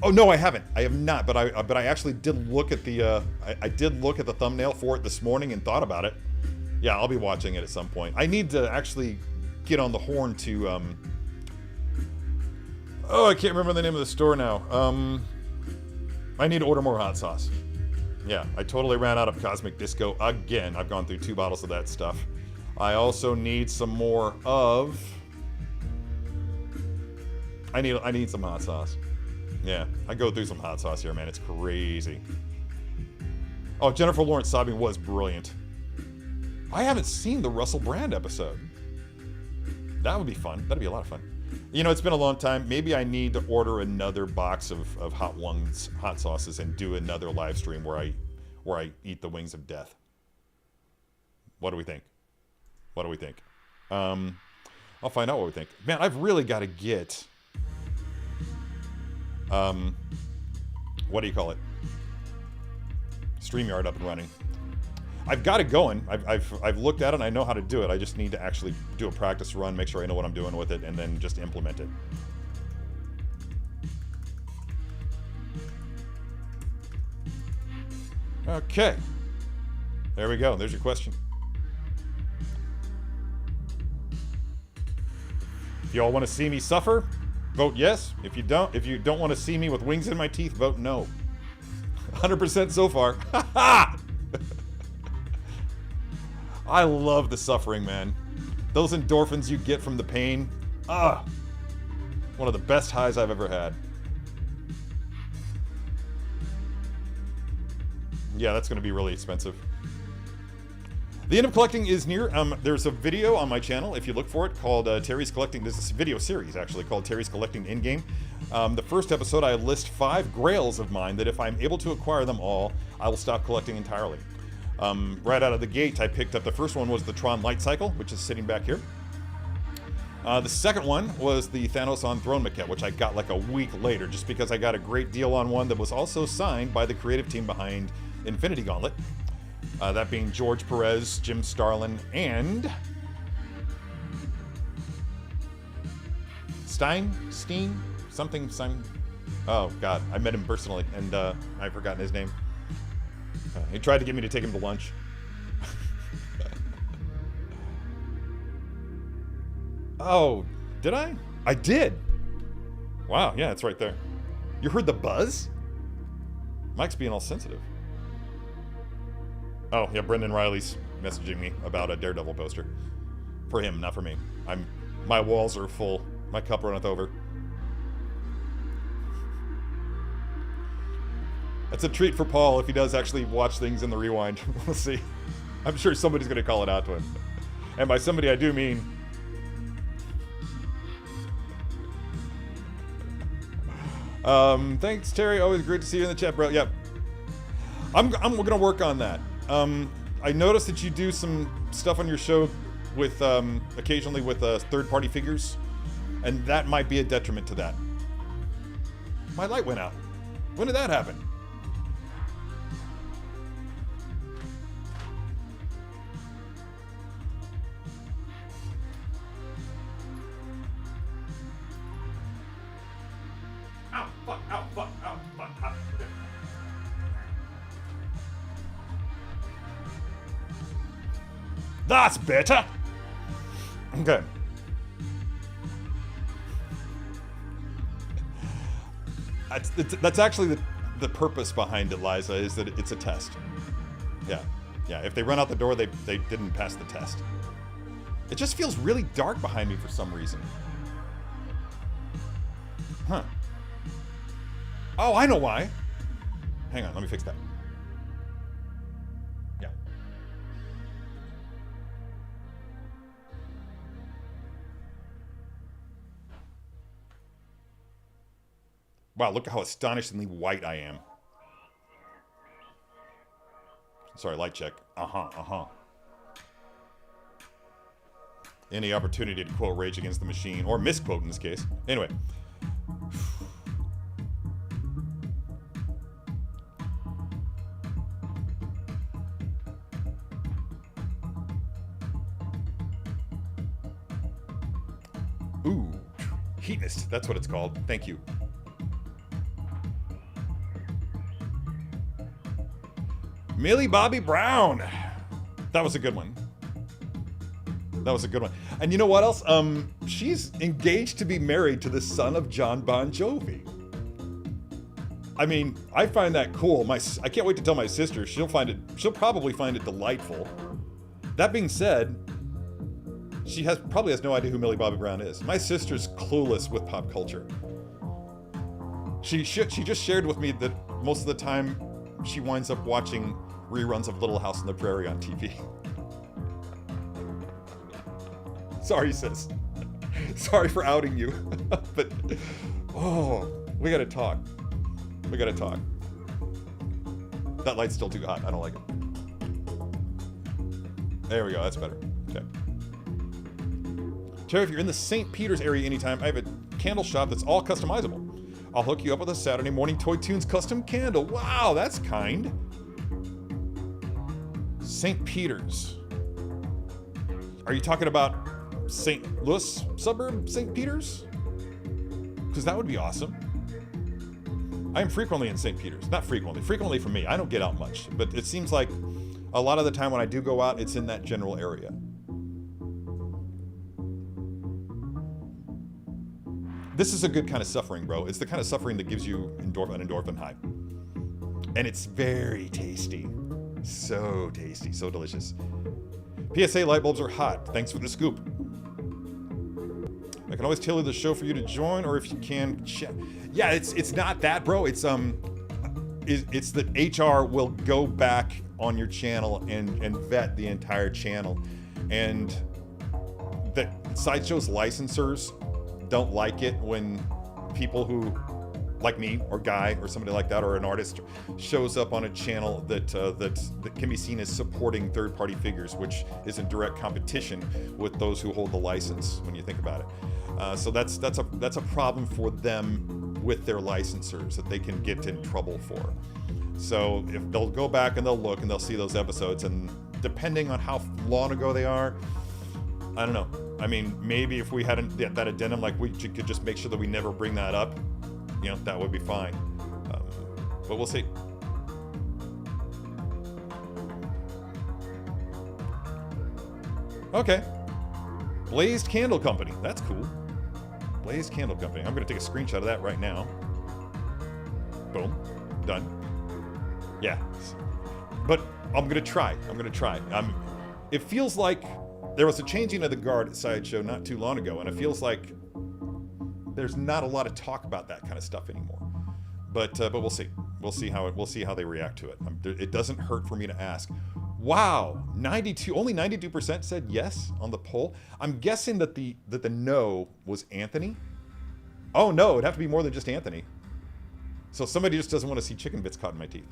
Speaker 1: Oh no, I haven't. I have not. But I actually did look at the I did look at the thumbnail for it this morning and thought about it. Yeah, I'll be watching it at some point. I need to actually get on the horn to oh, I can't remember the name of the store now. I need to order more hot sauce. Yeah, I totally ran out of Cosmic Disco again. I've gone through 2 bottles of that stuff. I also need some more of. I need some hot sauce. Yeah, I go through some hot sauce here, man. It's crazy. Oh, Jennifer Lawrence sobbing was brilliant. I haven't seen the Russell Brand episode. That would be fun. That'd be a lot of fun. You know, it's been a long time. Maybe I need to order another box of hot sauces and do another live stream where I eat the wings of death. What do we think? What do we think? I'll find out what we think. Man, I've really got to get what do you call it? StreamYard up and running. I've got it going. I've looked at it and I know how to do it. I just need to actually do a practice run, make sure I know what I'm doing with it, and then just implement it. Okay. There we go. There's your question. If y'all want to see me suffer, vote yes. If you don't want to see me with wings in my teeth, vote no. 100% so far. I love the suffering, man. Those endorphins you get from the pain. One of the best highs I've ever had. Yeah, that's going to be really expensive. The end of collecting is near. There's a video on my channel, if you look for it, called Terry's Collecting. This is a video series, actually, called Terry's Collecting In Game. The first episode, I list 5 grails of mine that if I'm able to acquire them all, I will stop collecting entirely. Right out of the gate, I picked up, the first one was the Tron Light Cycle, which is sitting back here. The second one was the Thanos on Throne maquette, which I got like a week later, just because I got a great deal on one that was also signed by the creative team behind Infinity Gauntlet. That being George Perez, Jim Starlin, and Steen, something. Oh God, I met him personally, and I've forgotten his name. He tried to get me to take him to lunch. Oh, did I? I did. Wow, yeah, it's right there. You heard the buzz? Mike's being all sensitive. Oh, yeah, Brendan Riley's messaging me about a Daredevil poster. For him, not for me. My walls are full. My cup runneth over. That's a treat for Paul if he does actually watch things in the rewind. We'll see. I'm sure somebody's going to call it out to him. And by somebody, I do mean... Thanks, Terry. Always great to see you in the chat, bro. Yep. I'm going to work on that. I noticed that you do some stuff on your show with, occasionally with, third-party figures. And that might be a detriment to that. My light went out. When did that happen? Ow, fuck, ow, fuck, ow, fuck, ow. That's better. Okay. That's actually the purpose behind it, Liza, is that it's a test. Yeah. Yeah, if they run out the door, they didn't pass the test. It just feels really dark behind me for some reason. Huh. Oh, I know why. Hang on, let me fix that. Yeah. Wow, look at how astonishingly white I am. Sorry, light check. Any opportunity to quote Rage Against the Machine, or misquote in this case. Anyway. Ooh, Heatness, that's what it's called. Thank you. Millie Bobby Brown. That was a good one. That was a good one. And you know what else? She's engaged to be married to the son of John Bon Jovi. I mean, I find that cool. I can't wait to tell my sister. She'll probably find it delightful. That being said, she probably has no idea who Millie Bobby Brown is. My sister's clueless with pop culture. She just shared with me that most of the time she winds up watching reruns of Little House on the Prairie on TV. Sorry, sis. Sorry for outing you. But, oh, we gotta talk. We gotta talk. That light's still too hot. I don't like it. There we go. That's better. Okay. Terry, if you're in the St. Peter's area anytime, I have a candle shop that's all customizable. I'll hook you up with a Saturday morning TOYTOONS custom candle. Wow, that's kind. St. Peter's. Are you talking about St. Louis suburb St. Peter's? Because that would be awesome. I am frequently in St. Peter's. Not frequently. Frequently for me. I don't get out much. But it seems like a lot of the time when I do go out, it's in that general area. This is a good kind of suffering, bro. It's the kind of suffering that gives you an endorphin high. And it's very tasty. So tasty, so delicious. PSA light bulbs are hot. Thanks for the scoop. I can always tailor the show for you to join, or if you can chat. Yeah, it's not that, bro. It's that HR will go back on your channel and vet the entire channel. And that Sideshow's licensors don't like it when people who, like me or Guy or somebody like that, or an artist, shows up on a channel that can be seen as supporting third-party figures, which is in direct competition with those who hold the license. When you think about it, so that's a problem for them with their licensors that they can get in trouble for. So if they'll go back and they'll look and they'll see those episodes, and depending on how long ago they are, I don't know. I mean, maybe if we hadn't that addendum, like we could just make sure that we never bring that up, you know, that would be fine. But we'll see. Okay. Blazed Candle Company. That's cool. Blazed Candle Company. I'm going to take a screenshot of that right now. Boom. Done. Yeah. But I'm going to try. It feels like there was a changing of the guard at Sideshow not too long ago, and it feels like there's not a lot of talk about that kind of stuff anymore. But we'll see. We'll see how they react to it. It doesn't hurt for me to ask. Wow, only 92% said yes on the poll. I'm guessing that the no was Anthony. Oh no, it'd have to be more than just Anthony. So somebody just doesn't want to see chicken bits caught in my teeth.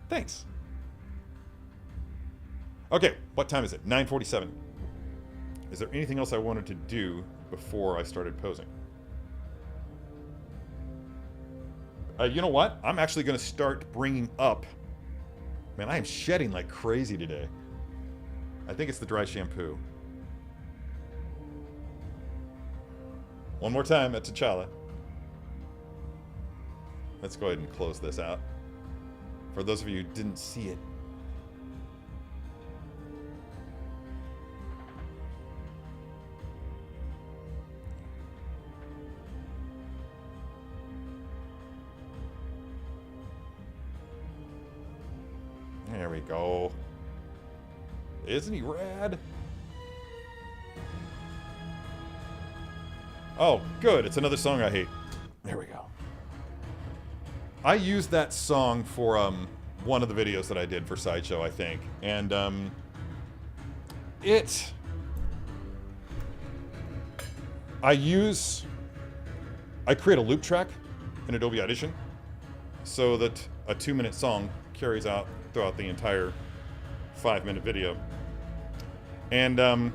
Speaker 1: Thanks. Okay, what time is it? 9:47. Is there anything else I wanted to do before I started posing? You know what? I'm actually going to start bringing up... Man, I am shedding like crazy today. I think it's the dry shampoo. One more time at T'Challa. Let's go ahead and close this out. For those of you who didn't see it. There we go. Isn't he rad? Oh, good. It's another song I hate. There we go. I used that song for one of the videos that I did for Sideshow, I think. And I create a loop track in Adobe Audition so that a 2-minute song carries out throughout the entire 5-minute video. And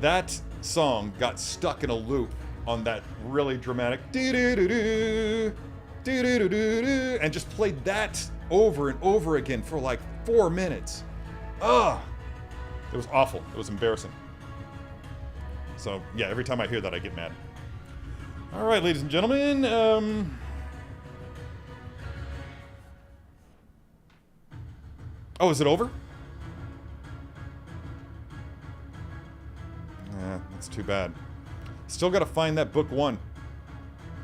Speaker 1: that song got stuck in a loop on that really dramatic doo-doo-doo-doo, doo-doo-doo-doo-doo, and just played that over and over again for like 4 minutes. Ugh! It was awful. It was embarrassing. So, yeah, every time I hear that, I get mad. All right, ladies and gentlemen, oh, is it over? Yeah, that's too bad. Still got to find that book 1.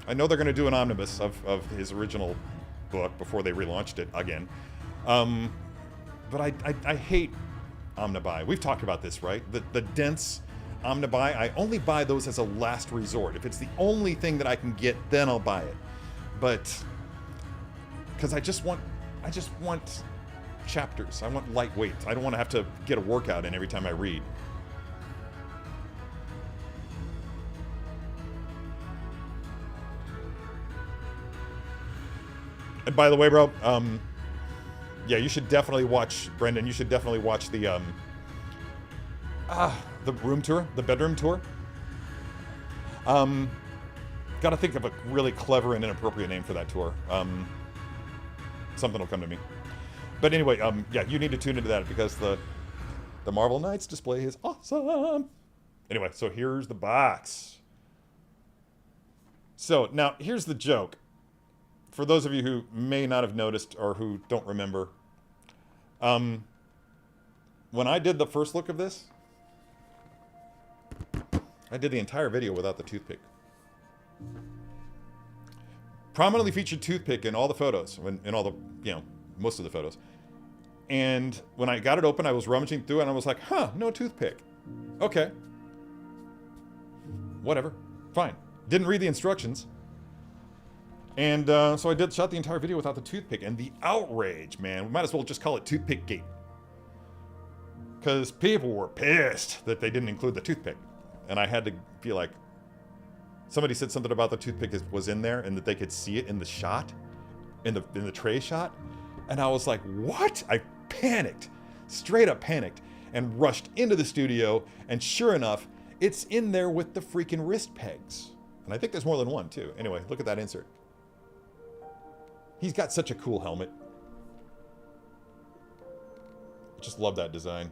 Speaker 1: I know they're going to do an omnibus of his original book before they relaunched it again. But I hate omnibuy. We've talked about this, right? The dense omnibuy, I only buy those as a last resort. If it's the only thing that I can get, then I'll buy it. But because I just want chapters. I want lightweight. I don't want to have to get a workout in every time I read. And by the way, bro, yeah, you should definitely watch, Brendan, you should definitely watch the room tour, the bedroom tour. Gotta think of a really clever and inappropriate name for that tour. Something will come to me. But anyway, yeah, you need to tune into that because the Marvel Knights display is awesome. Anyway, so here's the box. So now here's the joke. For those of you who may not have noticed or who don't remember, when I did the first look of this, I did the entire video without the toothpick. Prominently featured toothpick in all the photos, in all the, you know, most of the photos. And when I got it open, I was rummaging through it and I was like, huh, no toothpick. Okay. Whatever. Fine. Didn't read the instructions. And so I shot the entire video without the toothpick. And the outrage, man, we might as well just call it Toothpick Gate. Because people were pissed that they didn't include the toothpick. And I had to be like, somebody said something about the toothpick was in there and that they could see it in the shot, in the tray shot. And I was like, what? I panicked, straight up panicked, and rushed into the studio. And sure enough, it's in there with the freaking wrist pegs. And I think there's more than one too. Anyway, look at that insert. He's got such a cool helmet. I just love that design.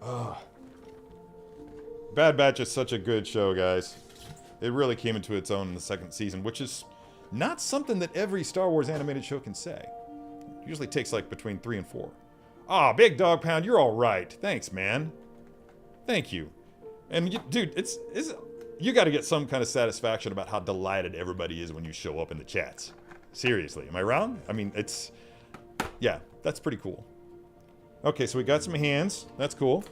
Speaker 1: Ugh. Bad Batch is such a good show, guys. It really came into its own in the second season, which is not something that every Star Wars animated show can say. It usually takes like between 3 and 4. Ah, Big Dog Pound, you're all right. Thanks, man. Thank you. And dude, you got to get some kind of satisfaction about how delighted everybody is when you show up in the chats. Seriously, am I wrong? I mean, yeah, that's pretty cool. Okay, so we got some hands. That's cool.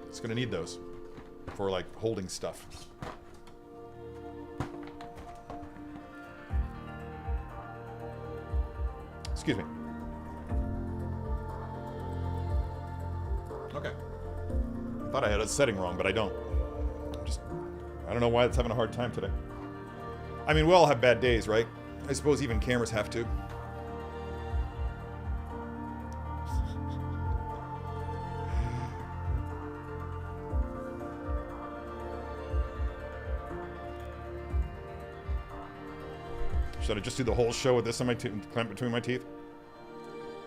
Speaker 1: It's gonna need those for like holding stuff. Excuse me. Okay. I thought I had a setting wrong, but I don't. I don't know why it's having a hard time today. I mean, we all have bad days, right? I suppose even cameras have to. Should I just do the whole show with this on my clamp between my teeth?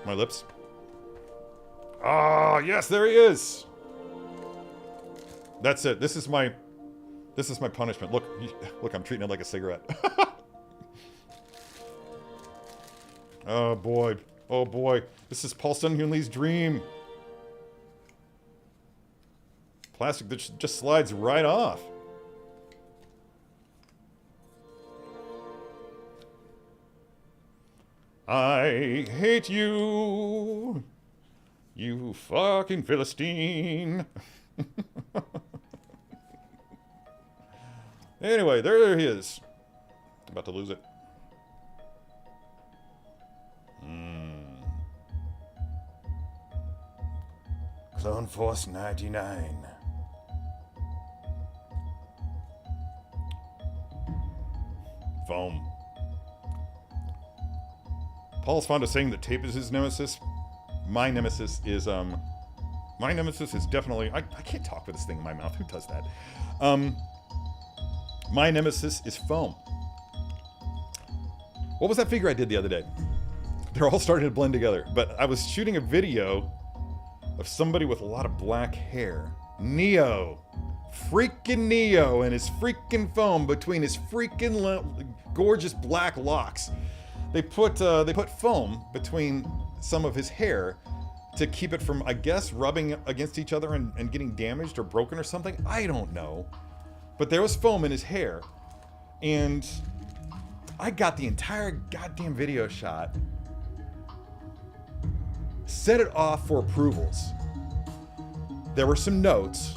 Speaker 1: My lips? Ah, yes, there he is! That's it. This is my punishment. Look, I'm treating it like a cigarette. Oh boy. Oh boy. This is Paul Sun-Hyun Lee's dream. Plastic that just slides right off. I hate you, you fucking Philistine. Anyway, there he is. About to lose it. Clone Force 99. Foam. Paul's fond of saying that tape is his nemesis. My nemesis is definitely... I can't talk with this thing in my mouth. Who does that? My nemesis is foam. What was that figure I did the other day? They're all starting to blend together. But I was shooting a video of somebody with a lot of black hair. Neo. Freaking Neo and his freaking foam between his freaking gorgeous black locks. They put foam between some of his hair to keep it from, I guess, rubbing against each other and getting damaged or broken or something. I don't know. But there was foam in his hair. And I got the entire goddamn video shot. Set it off for approvals. There were some notes.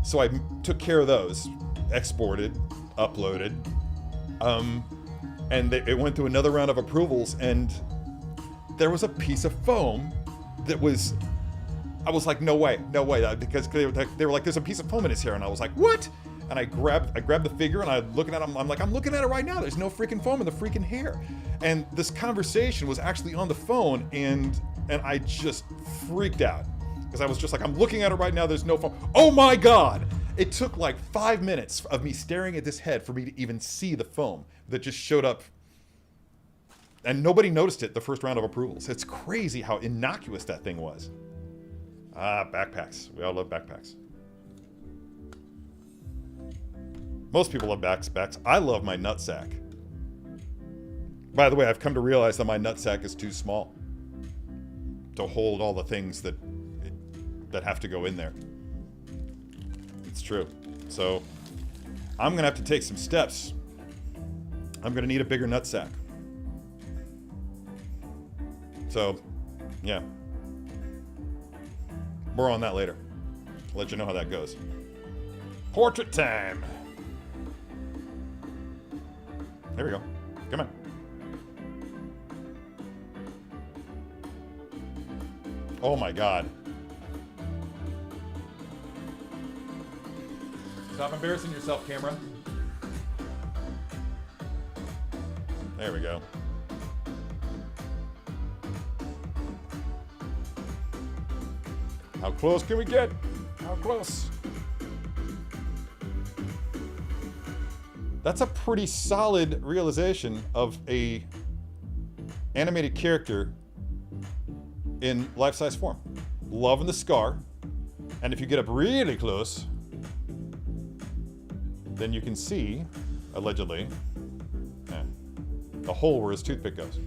Speaker 1: So I took care of those. Exported. Uploaded. And it went through another round of approvals, and there was a piece of foam that was... I was like, no way, because they were like, there's a piece of foam in his hair, and I was like, what? And I grabbed the figure, and I'm looking at it, I'm like, I'm looking at it right now, there's no freaking foam in the freaking hair. And this conversation was actually on the phone, and I just freaked out. Because I was just like, I'm looking at it right now, there's no foam. Oh my God! It took like 5 minutes of me staring at this head for me to even see the foam that just showed up. And nobody noticed it the first round of approvals. It's crazy how innocuous that thing was. Ah, backpacks. We all love backpacks. Most people love backpacks. I love my nutsack. By the way, I've come to realize that my nutsack is too small to hold all the things that have to go in there. It's true. So I'm going to have to take some steps. I'm going to need a bigger nutsack. So, yeah. More on that later. I'll let you know how that goes. Portrait time. There we go. Come on. Oh my God. Stop embarrassing yourself, camera. There we go. How close can we get? How close? That's a pretty solid realization of a animated character in life-size form. Loving the scar. And if you get up really close, then you can see, allegedly, the hole where his toothpick goes.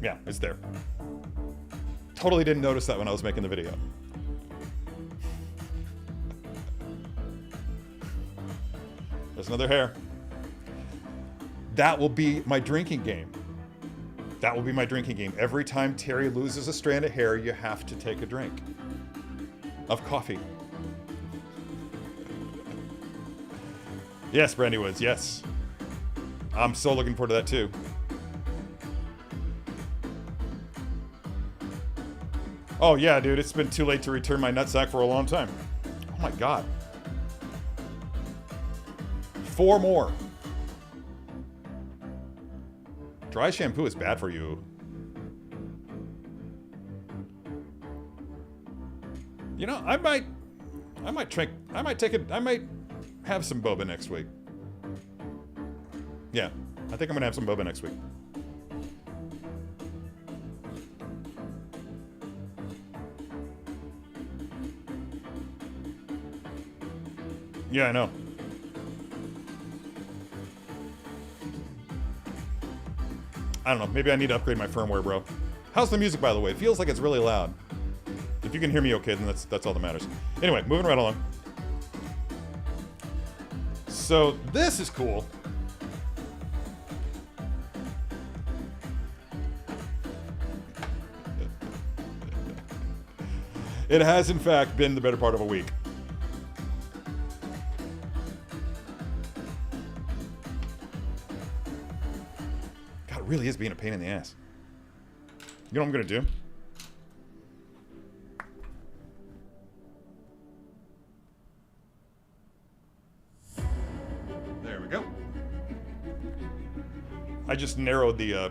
Speaker 1: Yeah, it's there. Totally didn't notice that when I was making the video. There's another hair. That will be my drinking game. That will be my drinking game. Every time Terry loses a strand of hair, you have to take a drink of coffee. Yes, Brandy Woods, yes. I'm so looking forward to that too. Oh yeah, dude, it's been too late to return my nutsack for a long time. Oh my god. 4 more. Dry shampoo is bad for you. You know, I might have some boba next week. Yeah, I think I'm gonna have some boba next week. Yeah, I know. I don't know, maybe I need to upgrade my firmware, bro. How's the music, by the way? It feels like it's really loud. If you can hear me okay, then that's all that matters. Anyway, moving right along. So, this is cool. It has, in fact, been the better part of a week. God, it really is being a pain in the ass. You know what I'm gonna do? There we go. I just narrowed the,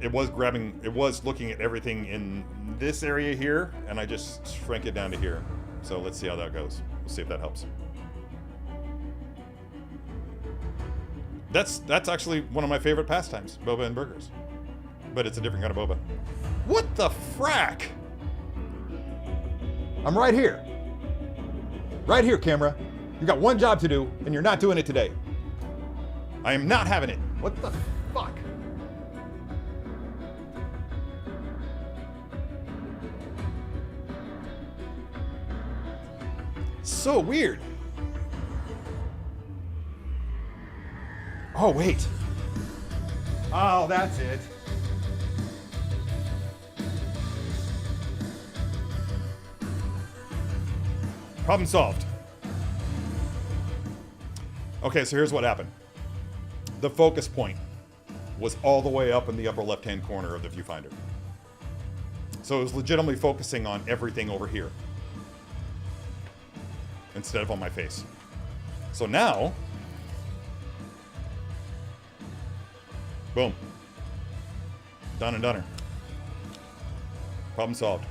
Speaker 1: it was looking at everything in this area here, and I just shrank it down to here. So let's see how that goes. We'll see if that helps. That's actually one of my favorite pastimes, boba and burgers. But it's a different kind of boba. What the frack? I'm right here. Right here, camera. You got one job to do, and you're not doing it today. I am not having it. What the fuck? So weird. Oh, wait. Oh, that's it. Problem solved. Okay, so here's what happened. The focus point was all the way up in the upper left-hand corner of the viewfinder. So it was legitimately focusing on everything over here instead of on my face. So now, boom. Done and doneer. Problem solved.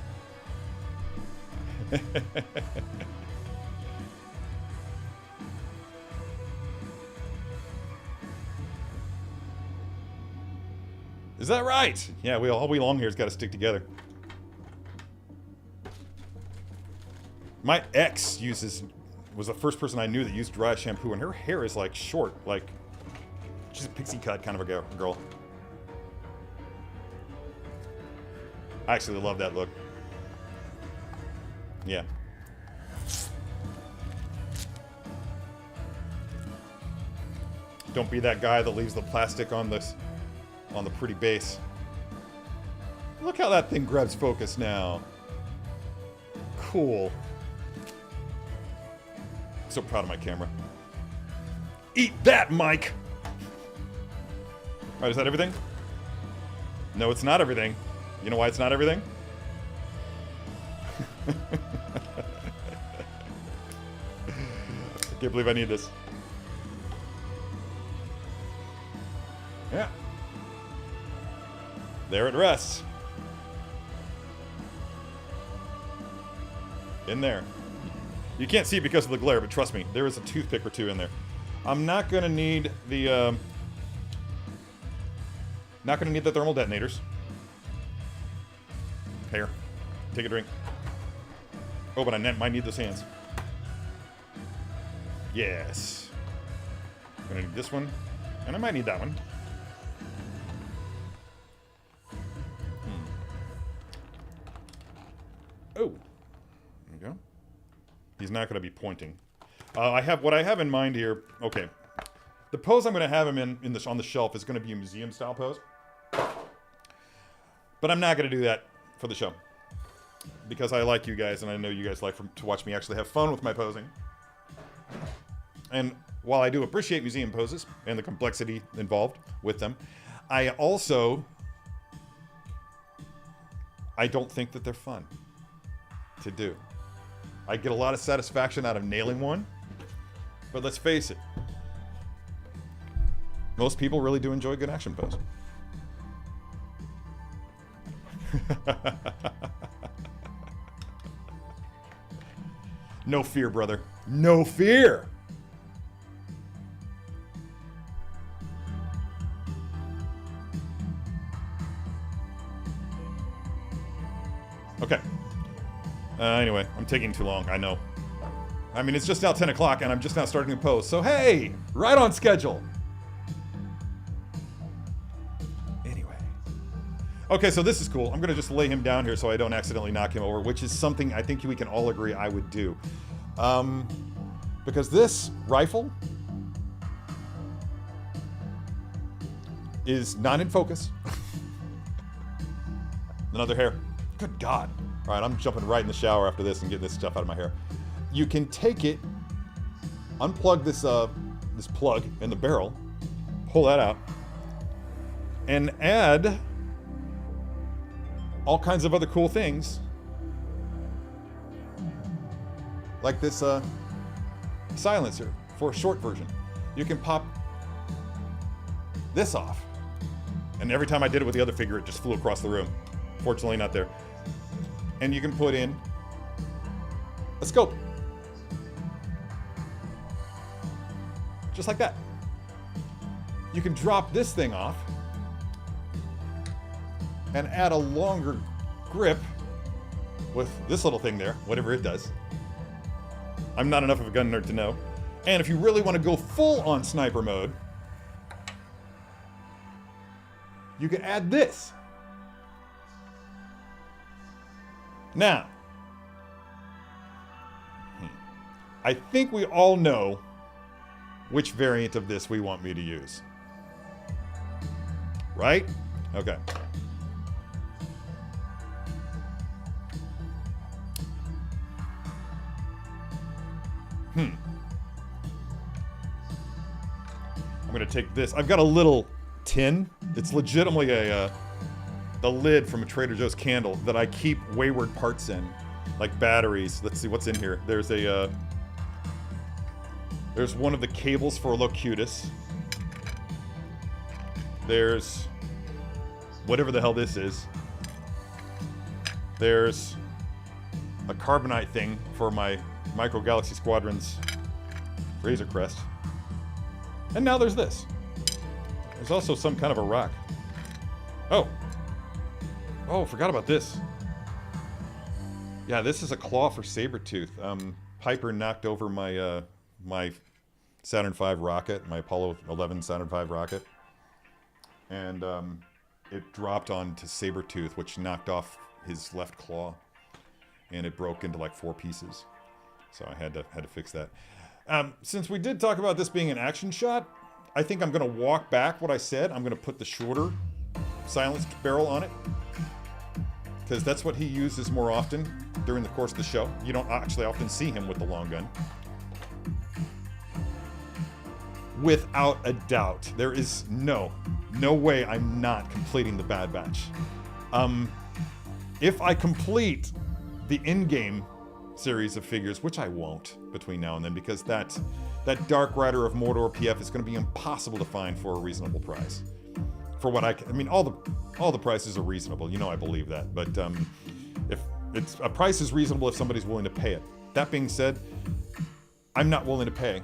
Speaker 1: Is that right? Yeah, all we long hair's got to stick together. My ex was the first person I knew that used dry shampoo, and her hair is like short, like she's a pixie cut kind of a girl. I actually love that look. Yeah. Don't be that guy that leaves the plastic on the pretty base. Look how that thing grabs focus now. Cool. So proud of my camera. Eat that, Mike! Alright, is that everything? No, it's not everything. You know why it's not everything? I can't believe I need this. Yeah. There it rests. In there. You can't see it because of the glare, but trust me, there is a toothpick or two in there. I'm not gonna need the thermal detonators. Here, take a drink. Oh, but I might need those hands. Yes. I'm gonna need this one, and I might need that one. Oh, there we go. He's not gonna be pointing. What I have in mind here. Okay, the pose I'm gonna have him in this on the shelf is gonna be a museum style pose, but I'm not gonna do that for the show because I like you guys, and I know you guys like to watch me actually have fun with my posing. And while I do appreciate museum poses and the complexity involved with them, I don't think that they're fun to do. I get a lot of satisfaction out of nailing one, but let's face it, most people really do enjoy a good action pose. No fear, brother. No fear! Okay. Anyway, I'm taking too long, I know. I mean, it's just now 10 o'clock and I'm just now starting to pose, so hey! Right on schedule! Anyway. Okay, so this is cool. I'm gonna just lay him down here so I don't accidentally knock him over, which is something I think we can all agree I would do. Because this rifle is not in focus. Another hair. Good God. All right, I'm jumping right in the shower after this and getting this stuff out of my hair. You can take it, unplug this this plug in the barrel, pull that out, and add all kinds of other cool things, like this silencer for a short version. You can pop this off, and every time I did it with the other figure, it just flew across the room. Fortunately, not there. And you can put in a scope. Just like that. You can drop this thing off and add a longer grip with this little thing there, whatever it does. I'm not enough of a gun nerd to know. And if you really want to go full on sniper mode, you can add this. Now, I think we all know which variant of this we want me to use. Right? Okay. I'm gonna take this. I've got a little tin. It's legitimately the lid from a Trader Joe's candle that I keep wayward parts in, like batteries. Let's see what's in here. There's one of the cables for a Locutus. There's whatever the hell this is. There's a carbonite thing for my Micro Galaxy Squadron's Razor Crest. And now there's this. There's also some kind of a rock. Oh, forgot about this. Yeah, this is a claw for Sabretooth. Piper knocked over my my Saturn V rocket, my Apollo 11 Saturn V rocket. And it dropped onto Sabretooth, which knocked off his left claw. And it broke into like 4 pieces. So I had to fix that. Since we did talk about this being an action shot, I think I'm gonna walk back what I said. I'm gonna put the shorter silenced barrel on it, because that's what he uses more often during the course of the show. You don't actually often see him with the long gun. Without a doubt, there is no way I'm not completing the Bad Batch. If I complete the in-game series of figures, which I won't between now and then, because that Dark Rider of Mordor PF is going to be impossible to find for a reasonable price. For what I mean, all the prices are reasonable. You know, I believe that. But if it's a price is reasonable if somebody's willing to pay it. That being said, I'm not willing to pay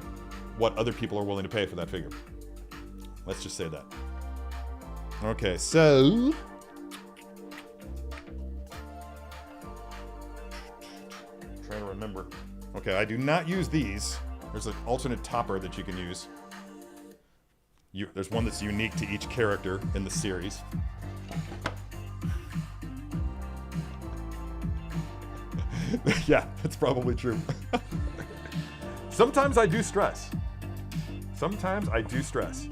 Speaker 1: what other people are willing to pay for that figure. Let's just say that. Okay, so... trying to remember. Okay, I do not use these. There's an alternate topper that you can use. There's one that's unique to each character in the series. Yeah, that's probably true. Sometimes I do stress. Sometimes I do stress.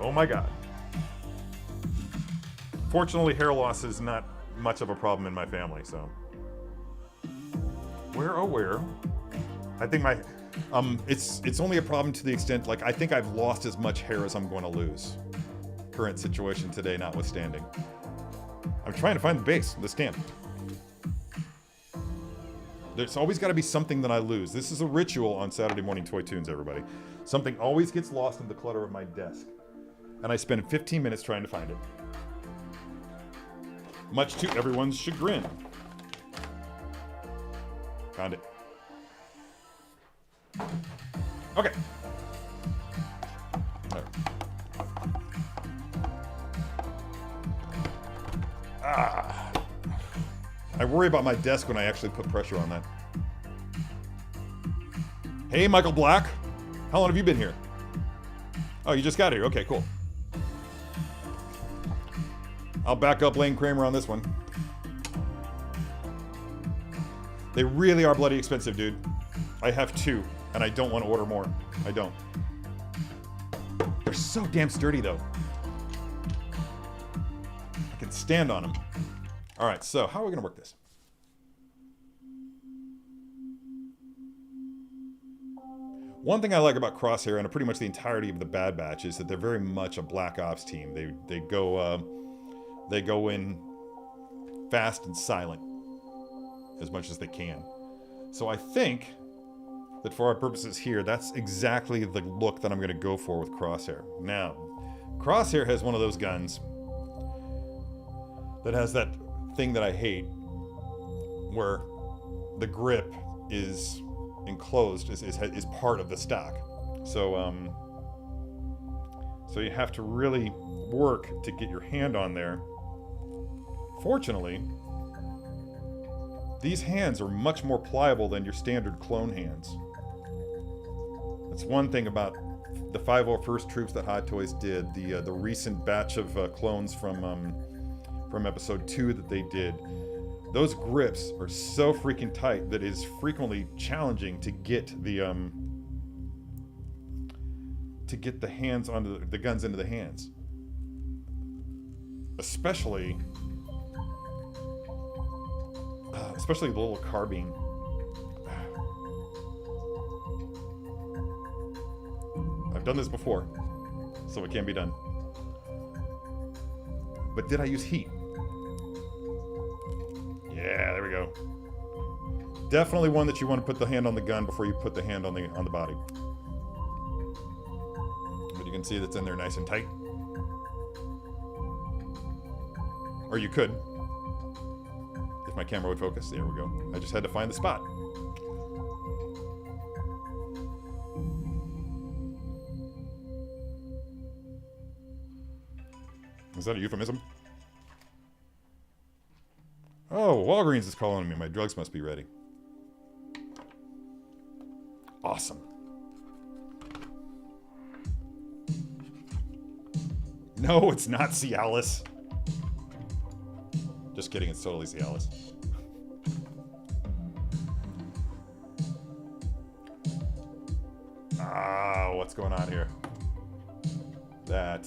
Speaker 1: Oh my god. Fortunately, hair loss is not much of a problem in my family, so. Where, oh where? I think my, it's only a problem to the extent, like, I think I've lost as much hair as I'm going to lose. Current situation today notwithstanding. I'm trying to find the base, the stamp. There's always got to be something that I lose. This is a ritual on Saturday morning Toy Tunes, everybody. Something always gets lost in the clutter of my desk. And I spend 15 minutes trying to find it. Much to everyone's chagrin. Found it. Okay. There. I worry about my desk when I actually put pressure on that. Hey, Michael Black. How long have you been here? Oh, you just got here. Okay, cool. I'll back up Lane Kramer on this one. They really are bloody expensive, dude. I have 2, and I don't want to order more. I don't. They're so damn sturdy, though. I can stand on them. All right, so how are we going to work this? One thing I like about Crosshair and pretty much the entirety of the Bad Batch is that they're very much a Black Ops team. They go in fast and silent as much as they can. So I think that for our purposes here, that's exactly the look that I'm going to go for with Crosshair. Now, Crosshair has one of those guns that has that thing that I hate, where the grip is enclosed, is part of the stock. So so you have to really work to get your hand on there. Fortunately, these hands are much more pliable than your standard clone hands. That's one thing about the 501st Troops that Hot Toys did, the recent batch of clones from episode 2 that they did. Those grips are so freaking tight that it is frequently challenging to get the hands onto the guns into the hands. Especially the little carbine. I've done this before, so it can be done. But did I use heat? Yeah, there we go. Definitely one that you want to put the hand on the gun before you put the hand on the body. But you can see that's in there nice and tight. Or you could, if my camera would focus. There we go. I just had to find the spot. Is that a euphemism? Oh, Walgreens is calling me. My drugs must be ready. Awesome. No, it's not Cialis. Just kidding, it's totally Cialis. What's going on here? That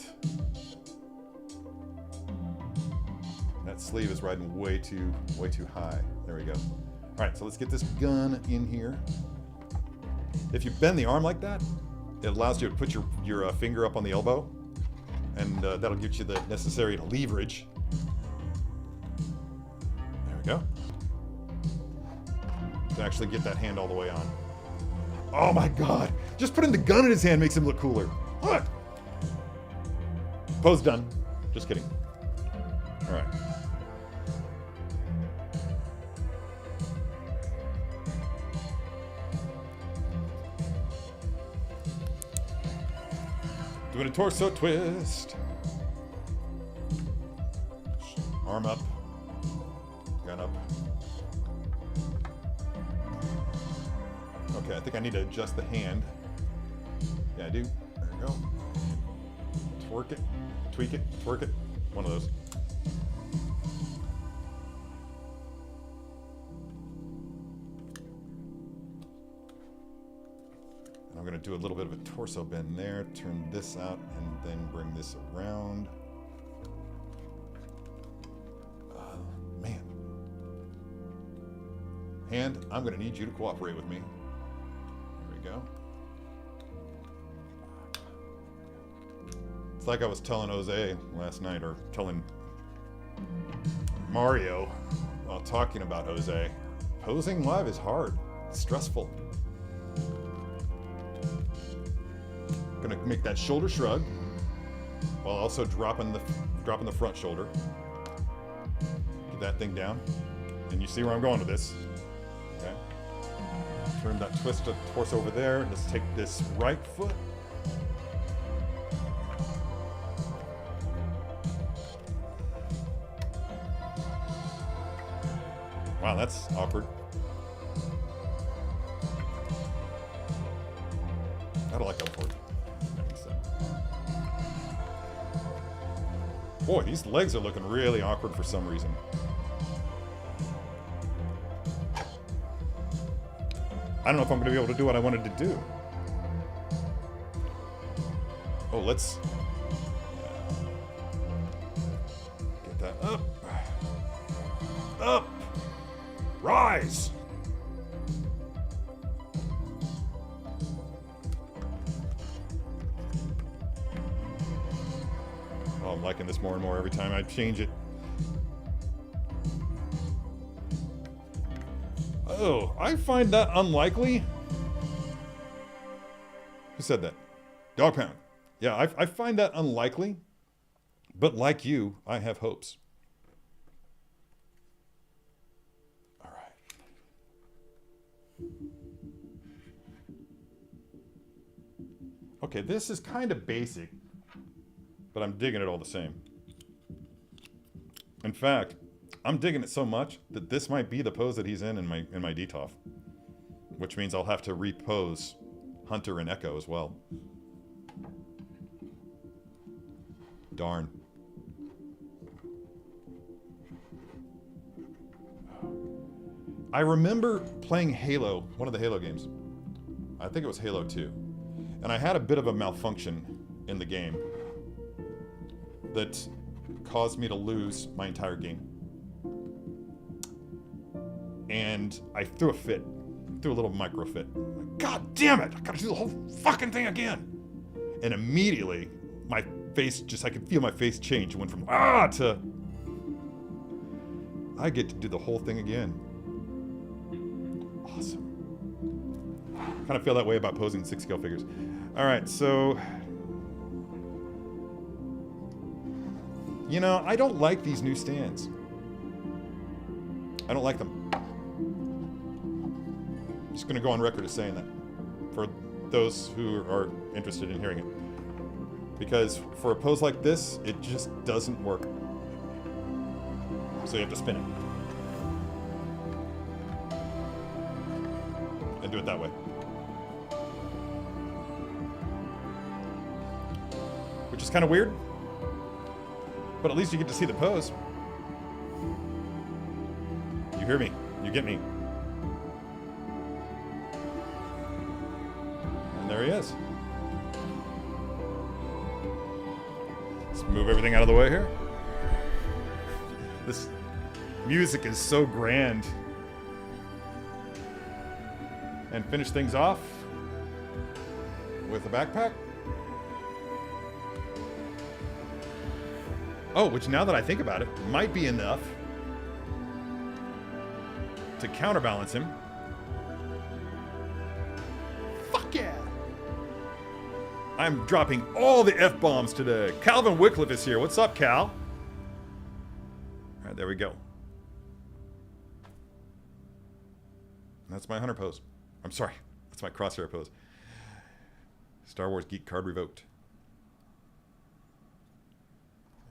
Speaker 1: sleeve is riding way too high. There we go. All right, so let's get this gun in here. If you bend the arm like that, it allows you to put your finger up on the elbow, and that'll get you the necessary leverage. There we go. To actually get that hand all the way on. Oh my god! Just putting the gun in his hand makes him look cooler. What? Pose done. Just kidding. All right. Doing a torso twist. Arm up. Gun up. Okay, I think I need to adjust the hand. Yeah, I do. There we go. Twerk it. Tweak it. Twerk it. One of those. And I'm going to do a little bit of a torso bend there. Turn this out and then bring this around. Man. Hand, I'm going to need you to cooperate with me. There we go. It's like I was telling Jose last night, or telling Mario while talking about Jose. Posing live is hard. It's stressful. Gonna make that shoulder shrug while also dropping the front shoulder. Get that thing down. And you see where I'm going with this. Okay. Turn that twist of torso over there. Let's take this right foot. Wow, that's awkward. I don't like how forward. Boy, these legs are looking really awkward for some reason. I don't know if I'm going to be able to do what I wanted to do. Oh, let's get that up. Up. Rise. Oh, I'm liking this more and more every time I change it. Oh, I find that unlikely. Who said that? Dog Pound. Yeah, I find that unlikely. But like you, I have hopes. All right. Okay, this is kind of basic, but I'm digging it all the same. In fact, I'm digging it so much that this might be the pose that he's in my DTOF, which means I'll have to repose Hunter and Echo as well. Darn. I remember playing Halo, one of the Halo games. I think it was Halo 2. And I had a bit of a malfunction in the game that caused me to lose my entire game. And I threw a fit. Threw a little micro fit. Like, God damn it! I gotta do the whole fucking thing again! And immediately, my face I could feel my face change. It went from ah to I get to do the whole thing again. Awesome. Kind of feel that way about posing 6-scale figures. Alright, so you know, I don't like these new stands. I don't like them. I'm just going to go on record as saying that for those who are interested in hearing it. Because for a pose like this, it just doesn't work. So you have to spin it. And do it that way. Which is kind of weird. But at least you get to see the pose. You hear me. You get me. And there he is. Let's move everything out of the way here. This music is so grand. And finish things off with a backpack. Oh, which now that I think about it, might be enough to counterbalance him. Fuck yeah! I'm dropping all the F-bombs today. Calvin Wycliffe is here. What's up, Cal? All right, there we go. That's my Hunter pose. I'm sorry. That's my Crosshair pose. Star Wars Geek card revoked.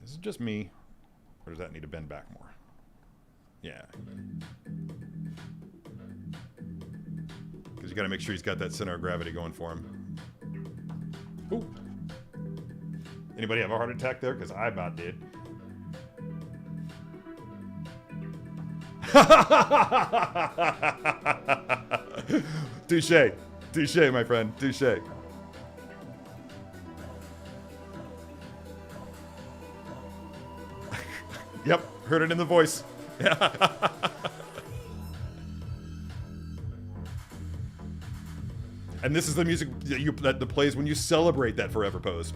Speaker 1: Is it just me? Or does that need to bend back more? Yeah. Because you got to make sure he's got that center of gravity going for him. Ooh. Anybody have a heart attack there? Because I about did. Touche. Touche, my friend. Touche. Yep, heard it in the voice. And this is the music that plays when you celebrate that forever pose.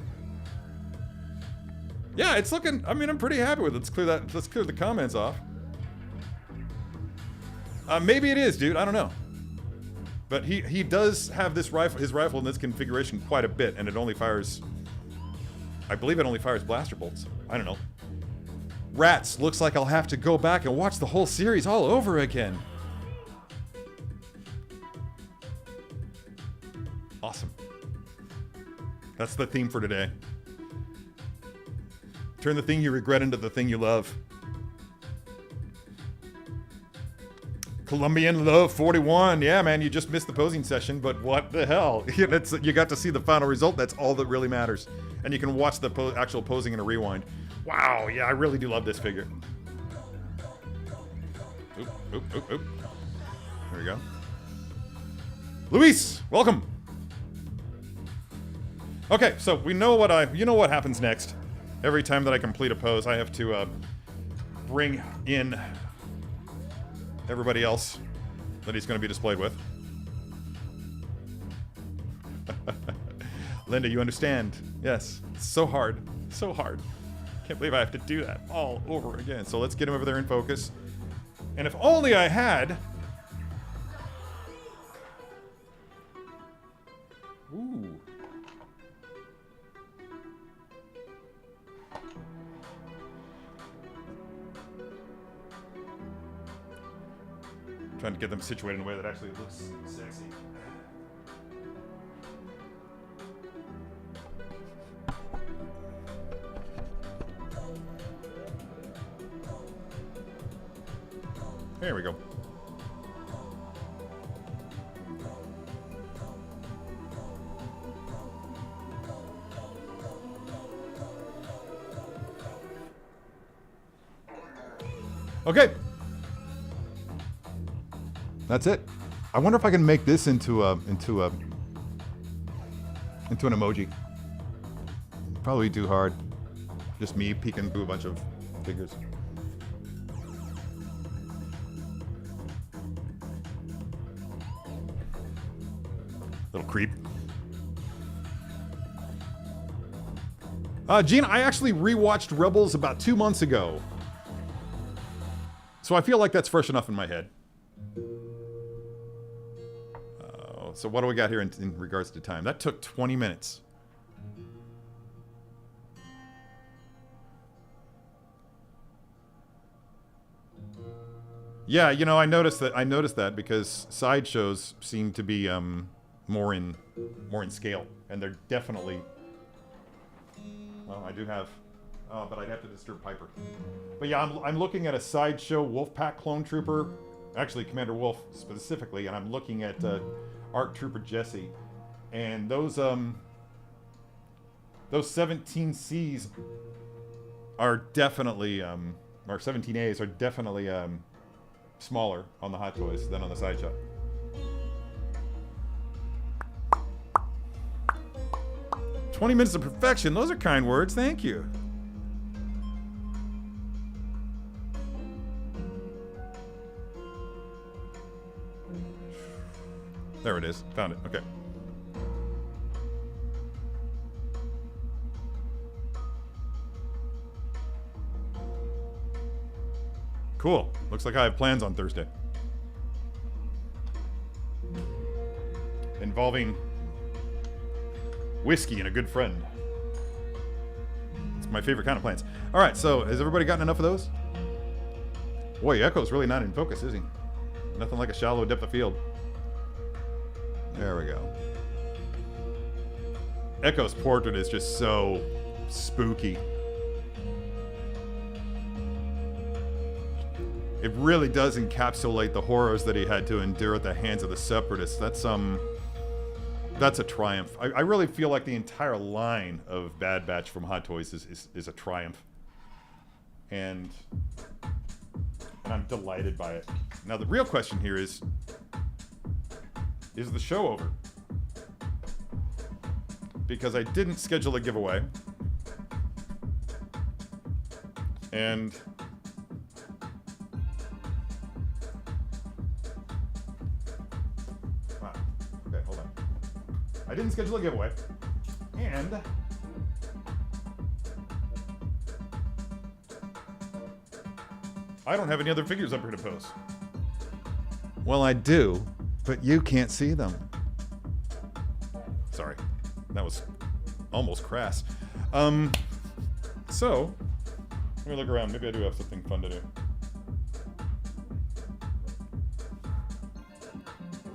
Speaker 1: Yeah, it's looking. I mean, I'm pretty happy with it. Let's clear that. Let's clear the comments off. Maybe it is, dude. I don't know. But he does have this rifle, his rifle in this configuration quite a bit, and it only fires. I believe it only fires blaster bolts. I don't know. Rats, looks like I'll have to go back and watch the whole series all over again. Awesome. That's the theme for today. Turn the thing you regret into the thing you love. Colombian Love 41. Yeah, man, you just missed the posing session, but what the hell? You got to see the final result. That's all that really matters. And you can watch the actual posing in a rewind. Wow, yeah, I really do love this figure. Oop, oop, oop, oop. There we go. Luis, welcome. Okay, so we know you know what happens next. Every time that I complete a pose, I have to bring in everybody else that he's going to be displayed with. Linda, you understand? Yes. It's so hard. So hard. Can't believe I have to do that all over again. So let's get him over there in focus. And if only I had... Ooh. Trying to get them situated in a way that actually looks sexy. There we go. Okay. That's it. I wonder if I can make this into an emoji. Probably too hard. Just me peeking through a bunch of figures. Little creep. Gene, I actually rewatched Rebels about 2 months ago. So I feel like that's fresh enough in my head. So what do we got here in regards to time? That took 20 minutes. Yeah, you know, I noticed that because sideshows seem to be more in scale, and they're definitely. Well, I do have, but I'd have to disturb Piper. But yeah, I'm looking at a sideshow Wolfpack clone trooper, actually Commander Wolf specifically, and I'm looking at ARC Trooper Jesse, and those 17Cs are definitely or 17As are definitely smaller on the Hot Toys than on the sideshow. "20 minutes of perfection." Those are kind words. Thank you. There it is. Found it. Okay. Cool. Looks like I have plans on Thursday. Involving whiskey and a good friend. It's my favorite kind of plans. All right, so has everybody gotten enough of those? Boy, Echo's really not in focus, is he? Nothing like a shallow depth of field. There we go. Echo's portrait is just so spooky. It really does encapsulate the horrors that he had to endure at the hands of the Separatists. That's a triumph. I really feel like the entire line of Bad Batch from Hot Toys is a triumph. And I'm delighted by it. Now the real question here is the show over? Because I didn't schedule a giveaway. And wow. Okay, hold on. I didn't schedule a giveaway. And I don't have any other figures up here to post. Well, I do, but you can't see them. Sorry. That was almost crass. So, let me look around. Maybe I do have something fun to do.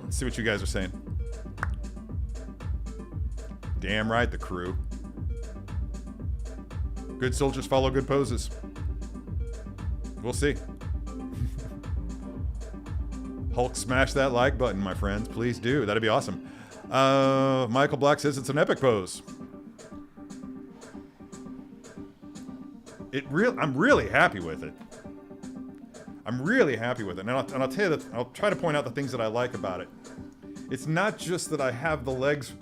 Speaker 1: Let's see what you guys are saying. Damn right, the crew. Good soldiers follow good poses. We'll see. Hulk, smash that like button, my friends. Please do. That'd be awesome. Michael Black says it's an epic pose. I'm really happy with it. I'm really happy with it. And I'll tell you that I'll try to point out the things that I like about it. It's not just that I have the legs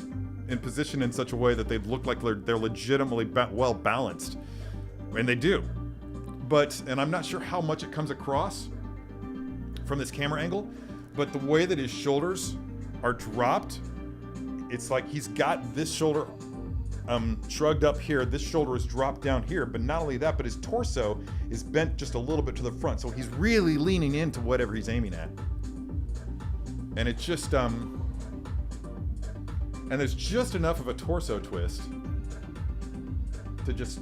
Speaker 1: in position in such a way that they look like they're legitimately well balanced. And they do. And I'm not sure how much it comes across from this camera angle, but the way that his shoulders are dropped, it's like he's got this shoulder shrugged up here, this shoulder is dropped down here, but not only that, but his torso is bent just a little bit to the front, so he's really leaning into whatever he's aiming at. And it's just, and there's just enough of a torso twist to just,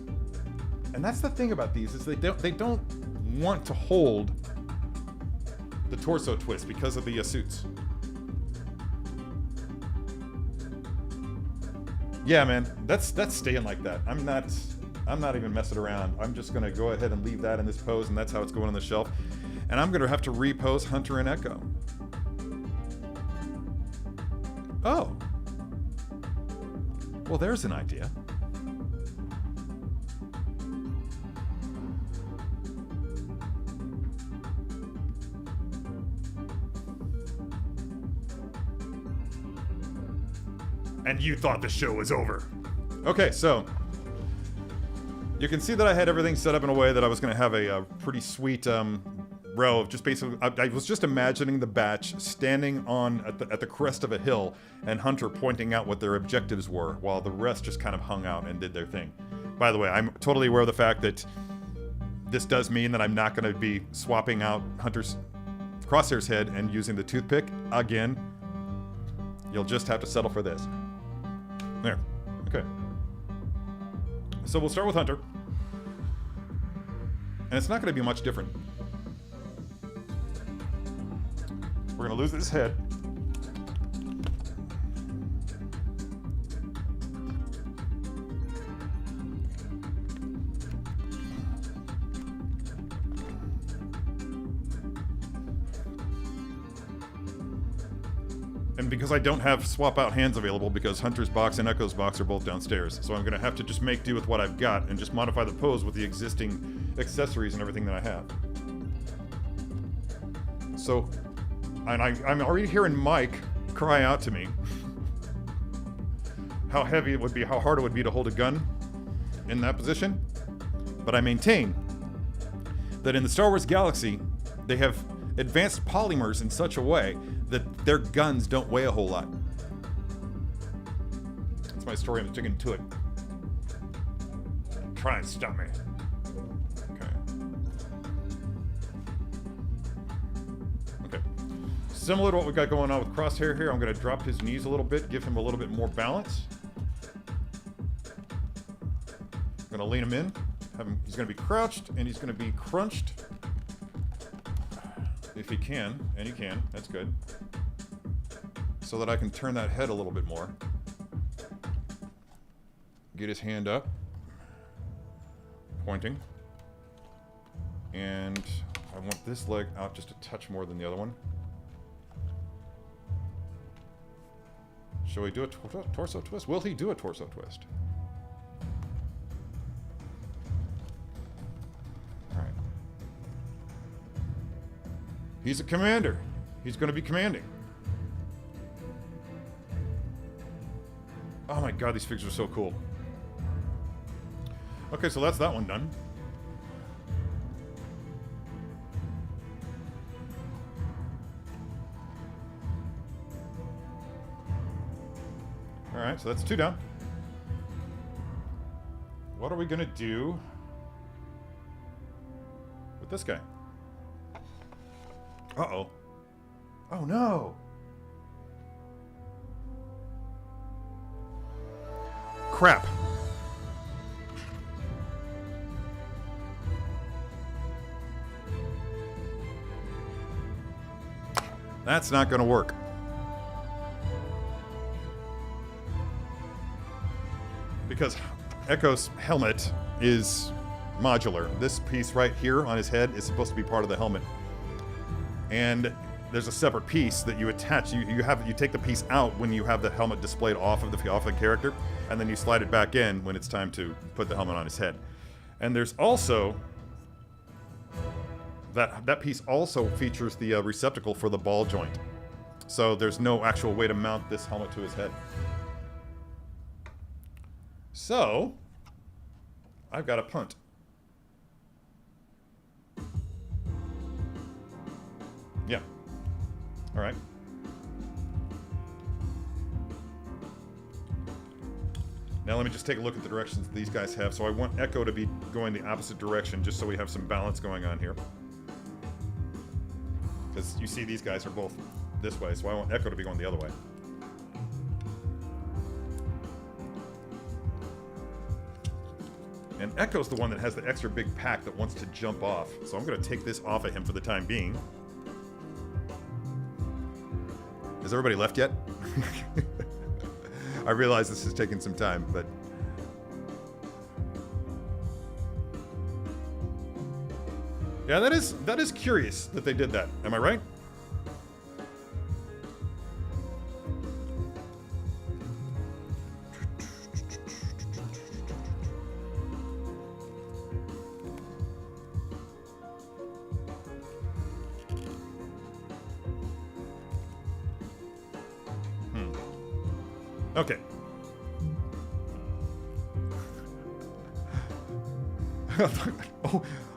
Speaker 1: and that's the thing about these, is they don't want to hold the torso twist because of the suits. Yeah, man, that's staying like that. I'm not even messing around. I'm just gonna go ahead and leave that in this pose, and that's how it's going on the shelf. And I'm gonna have to repose Hunter and Echo. Oh. Well, there's an idea. And you thought the show was over. Okay, so you can see that I had everything set up in a way that I was going to have a pretty sweet row of just basically. I was just imagining the batch standing at the crest of a hill, and Hunter pointing out what their objectives were, while the rest just kind of hung out and did their thing. By the way, I'm totally aware of the fact that this does mean that I'm not going to be swapping out Hunter's Crosshair's head and using the toothpick again. You'll just have to settle for this. There. Okay. So we'll start with Hunter. And it's not going to be much different. We're going to lose his head. And because I don't have swap out hands available, because Hunter's box and Echo's box are both downstairs, so I'm going to have to just make do with what I've got and just modify the pose with the existing accessories and everything that I have. So, and I'm already hearing Mike cry out to me how heavy it would be, how hard it would be to hold a gun in that position. But I maintain that in the Star Wars galaxy, they have advanced polymers in such a way that their guns don't weigh a whole lot. That's my story. I'm sticking to it. Try and stop me. Okay. Okay. Similar to what we got going on with Crosshair here, I'm going to drop his knees a little bit, give him a little bit more balance. I'm going to lean him in. He's going to be crouched, and he's going to be crunched. If he can, and he can, that's good. So that I can turn that head a little bit more. Get his hand up. Pointing. And I want this leg out just a touch more than the other one. Shall we do a torso twist? Will he do a torso twist? Alright. He's a commander. He's going to be commanding. Oh my god, these figures are so cool. Okay, so that's that one done. Alright, so that's 2 down. What are we gonna do with this guy? Uh-oh. Oh no! Crap. That's not gonna work. Because Echo's helmet is modular. This piece right here on his head is supposed to be part of the helmet. And there's a separate piece that you attach. You take the piece out when you have the helmet displayed off of the character, and then you slide it back in when it's time to put the helmet on his head. And there's also that piece also features the receptacle for the ball joint. So there's no actual way to mount this helmet to his head. So I've got a punt. Yeah. All right. Now let me just take a look at the directions these guys have. So I want Echo to be going the opposite direction just so we have some balance going on here. Because you see these guys are both this way, so I want Echo to be going the other way. And Echo's the one that has the extra big pack that wants to jump off. So I'm going to take this off of him for the time being. Has everybody left yet? I realize this is taking some time, but... yeah, that is curious that they did that. Am I right? Okay.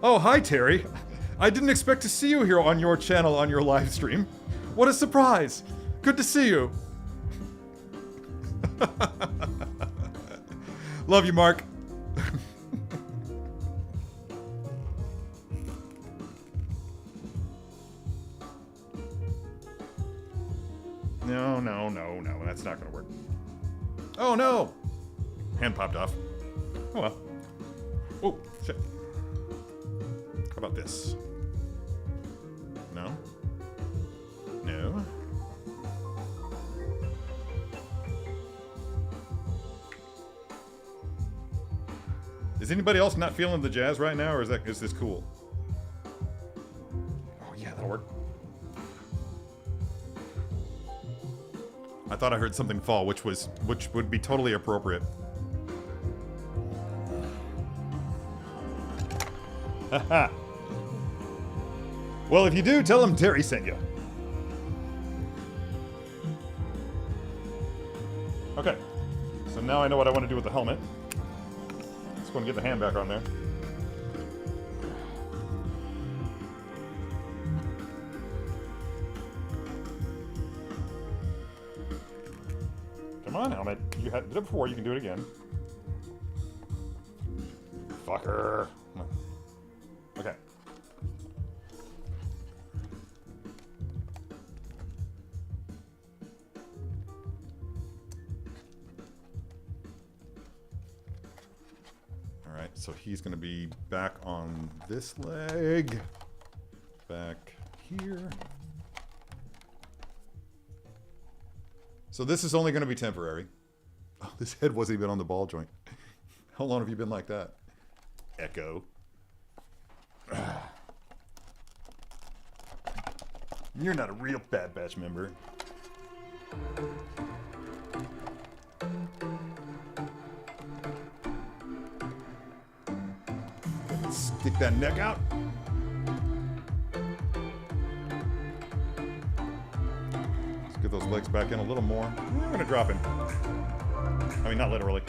Speaker 1: Oh, hi, Terry. I didn't expect to see you here on your channel on your live stream. What a surprise. Good to see you. Love you, Mark. No. That's not going to work. Oh, no. Hand popped off. Oh, well. Oh, shit. How about this? No? No? Is anybody else not feeling the jazz right now, or is this cool? Oh, yeah, that'll work. I thought I heard something fall, which would be totally appropriate. Haha. Well, if you do, tell him Terry sent you. Okay. So now I know what I want to do with the helmet. Just want to get the hand back on there. Come on, helmet. You did it before, you can do it again. Fucker. Okay. Alright, so he's going to be back on this leg. Back here. So this is only going to be temporary. Oh, this head wasn't even on the ball joint. How long have you been like that? Echo. You're not a real Bad Batch member. Stick that neck out. Let's get those legs back in a little more. I'm gonna drop him. I mean, not literally.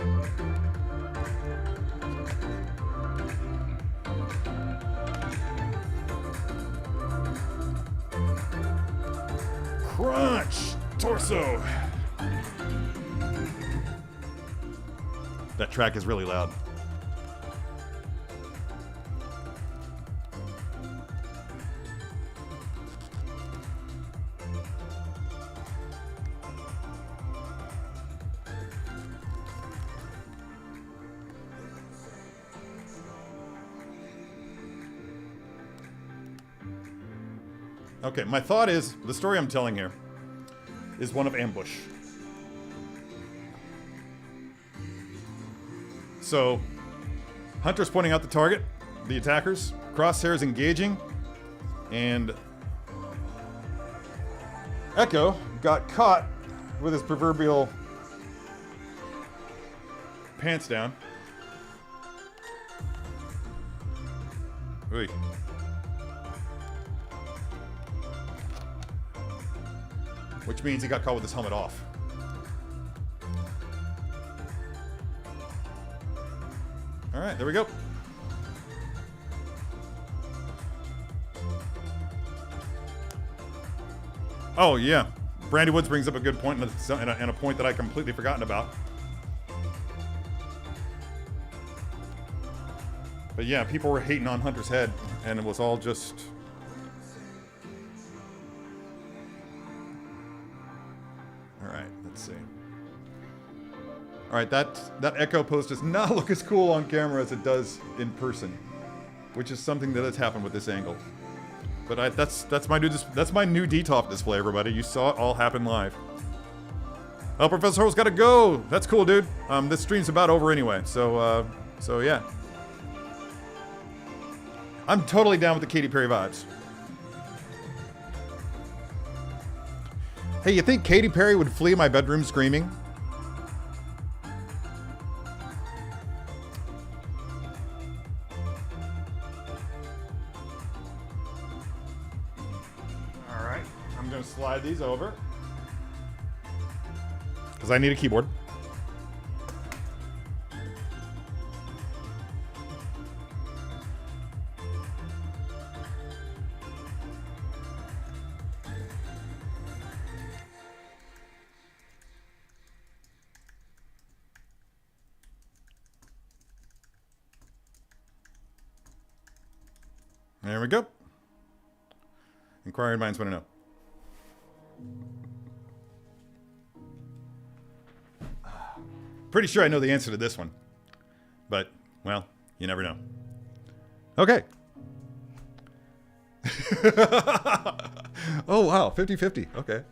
Speaker 1: Crunch! Torso! That track is really loud. Okay, my thought is, the story I'm telling here is one of ambush. So, Hunter's pointing out the target, the attackers, Crosshair is engaging, and Echo got caught with his proverbial pants down. Oy. Which means he got caught with his helmet off. All right, there we go. Oh, yeah. Brandy Woods brings up a good point and a point that I completely forgotten about. But yeah, people were hating on Hunter's head, and it was all just... Alright, that Echo pose does not look as cool on camera as it does in person, which is something that has happened with this angle. But that's my new DTOF display, everybody. You saw it all happen live. Oh, Professor Ho's gotta go. That's cool, dude. This stream's about over anyway, so yeah. I'm totally down with the Katy Perry vibes. Hey, you think Katy Perry would flee my bedroom screaming? Slide these over because I need a keyboard. There we go. Inquiring minds want to know. Pretty sure I know the answer to this one. But, well, you never know. Okay. Oh, wow. 50-50. Okay.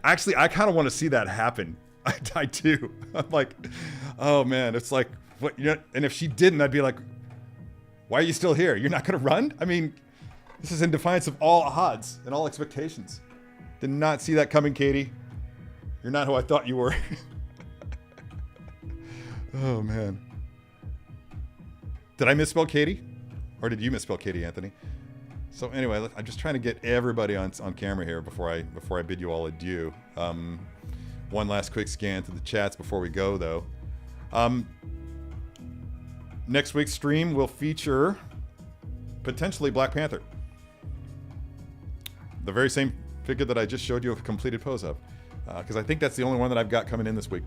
Speaker 1: Actually, I kind of want to see that happen. I do. I'm like, oh, man. It's like, what? You know, and if she didn't, I'd be like, why are you still here? You're not going to run? I mean, this is in defiance of all odds and all expectations. Did not see that coming, Katie. You're not who I thought you were. Oh, man. Did I misspell Katie? Or did you misspell Katie, Anthony? So anyway, look, I'm just trying to get everybody on camera here before I bid you all adieu. One last quick scan through the chats before we go, though. Next week's stream will feature potentially Black Panther. The very same figure that I just showed you a completed pose of. Because I think that's the only one that I've got coming in this week.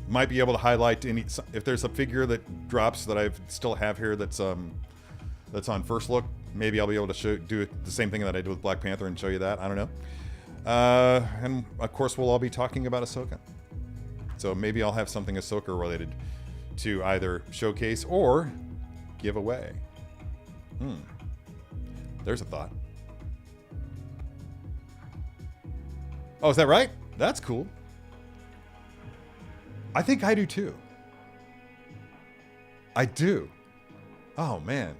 Speaker 1: Might be able to highlight if there's a figure that drops that I still have here that's on first look. Maybe I'll be able to do the same thing that I did with Black Panther and show you that. I don't know. And of course, we'll all be talking about Ahsoka. So maybe I'll have something Ahsoka related to either showcase or give away. There's a thought. Oh, is that right? That's cool. I think I do too. I do. Oh, man.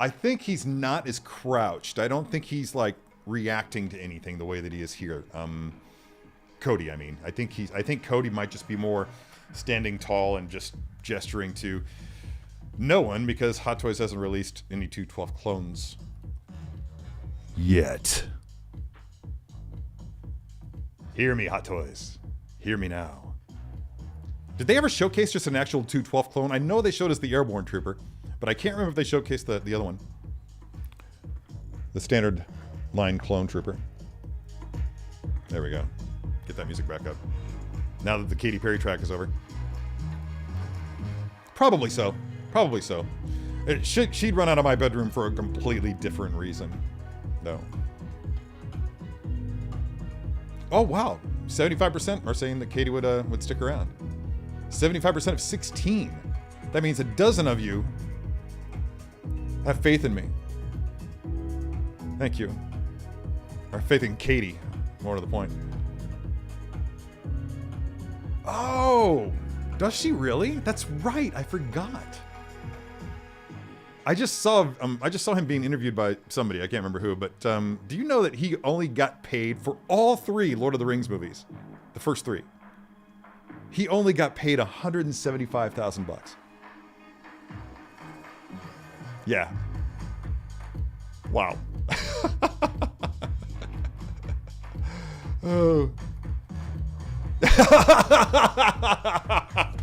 Speaker 1: I think he's not as crouched. I don't think he's like reacting to anything the way that he is here. Cody, I mean. I think Cody might just be more standing tall and just gesturing to no one because Hot Toys hasn't released any 212 clones yet. Hear me, Hot Toys. Hear me now. Did they ever showcase just an actual 212 clone? I know they showed us the Airborne Trooper, but I can't remember if they showcased the other one. The standard line clone trooper. There we go. Get that music back up. Now that the Katy Perry track is over. Probably so. Probably so. She'd run out of my bedroom for a completely different reason, though. Oh, wow. 75% are saying that Katie would stick around. 75% of 16. That means a dozen of you have faith in me. Thank you. Or faith in Katie, more to the point. Oh, does she really? That's right. I forgot. I just saw him being interviewed by somebody. I can't remember who, but do you know that he only got paid for all 3 Lord of the Rings movies? The first 3. He only got paid $175,000. Yeah. Wow. Oh.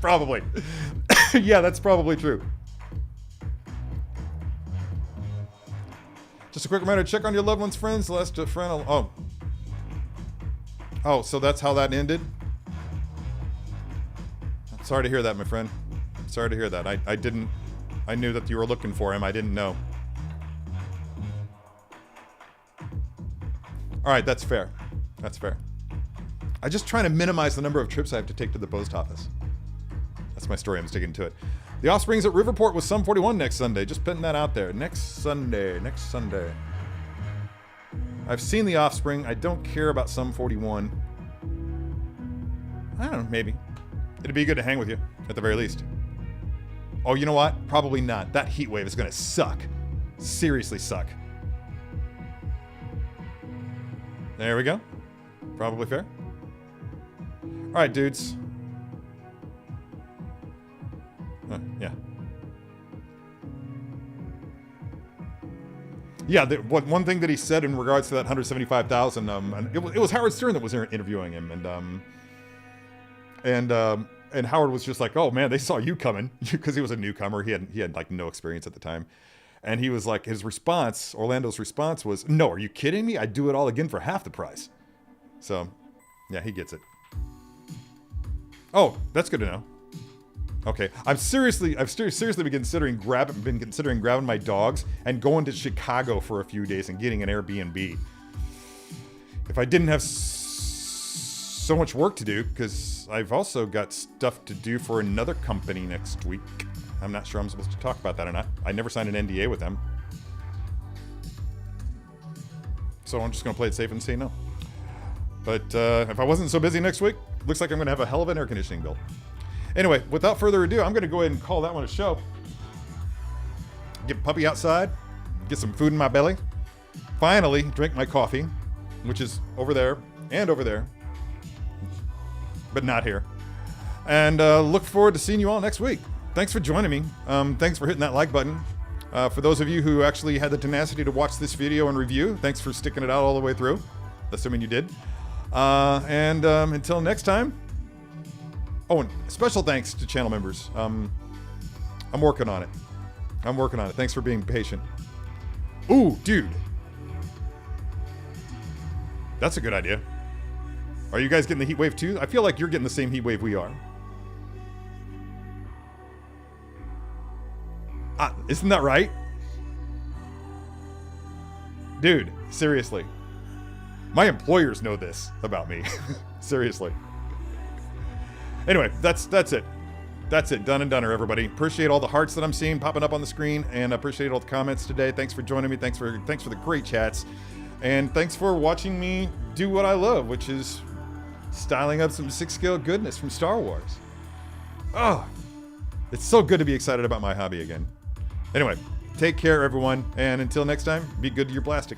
Speaker 1: Probably. Yeah, that's probably true. Just a quick reminder, check on your loved ones, friends. Last friend. Oh, so that's how that ended? Sorry to hear that, my friend. Sorry to hear that. I knew that you were looking for him. I didn't know. All right, that's fair. That's fair. I'm just trying to minimize the number of trips I have to take to the post office. That's my story. I'm sticking to it. The Offspring's at Riverport with Sum 41 next Sunday. Just putting that out there. Next Sunday. I've seen The Offspring. I don't care about Sum 41. I don't know, maybe. It'd be good to hang with you, at the very least. Oh, you know what? Probably not. That heat wave is gonna suck. Seriously suck. There we go. Probably fair. Alright, dudes. Yeah. Yeah, one thing that he said in regards to that 175,000, it was Howard Stern that was interviewing him, and Howard was just like, "Oh man, they saw you coming," because he was a newcomer. He had like no experience at the time, and he was like, his response, Orlando's response was, "No, are you kidding me? I'd do it all again for half the price." So, yeah, he gets it. Oh, that's good to know. Okay, I've seriously been considering grabbing my dogs and going to Chicago for a few days and getting an Airbnb. If I didn't have so much work to do, because I've also got stuff to do for another company next week. I'm not sure I'm supposed to talk about that or not. I never signed an NDA with them. So I'm just going to play it safe and say no. But if I wasn't so busy next week, looks like I'm going to have a hell of an air conditioning bill. Anyway, without further ado, I'm going to go ahead and call that one a show. Get Puppy outside, get some food in my belly. Finally, drink my coffee, which is over there and over there, but not here. And look forward to seeing you all next week. Thanks for joining me. Thanks for hitting that like button. For those of you who actually had the tenacity to watch this video and review, thanks for sticking it out all the way through, assuming you did. Until next time. Oh, and special thanks to channel members. I'm working on it. Thanks for being patient. Ooh, dude. That's a good idea. Are you guys getting the heat wave too? I feel like you're getting the same heat wave we are. Isn't that right? Dude, seriously. My employers know this about me. Seriously. Anyway, that's it. That's it. Done and doneer, everybody. Appreciate all the hearts that I'm seeing popping up on the screen, and appreciate all the comments today. Thanks for joining me. Thanks for the great chats, and thanks for watching me do what I love, which is styling up some 6-scale goodness from Star Wars. Oh, it's so good to be excited about my hobby again. Anyway, Take care, everyone. And until next time, be good to your plastic.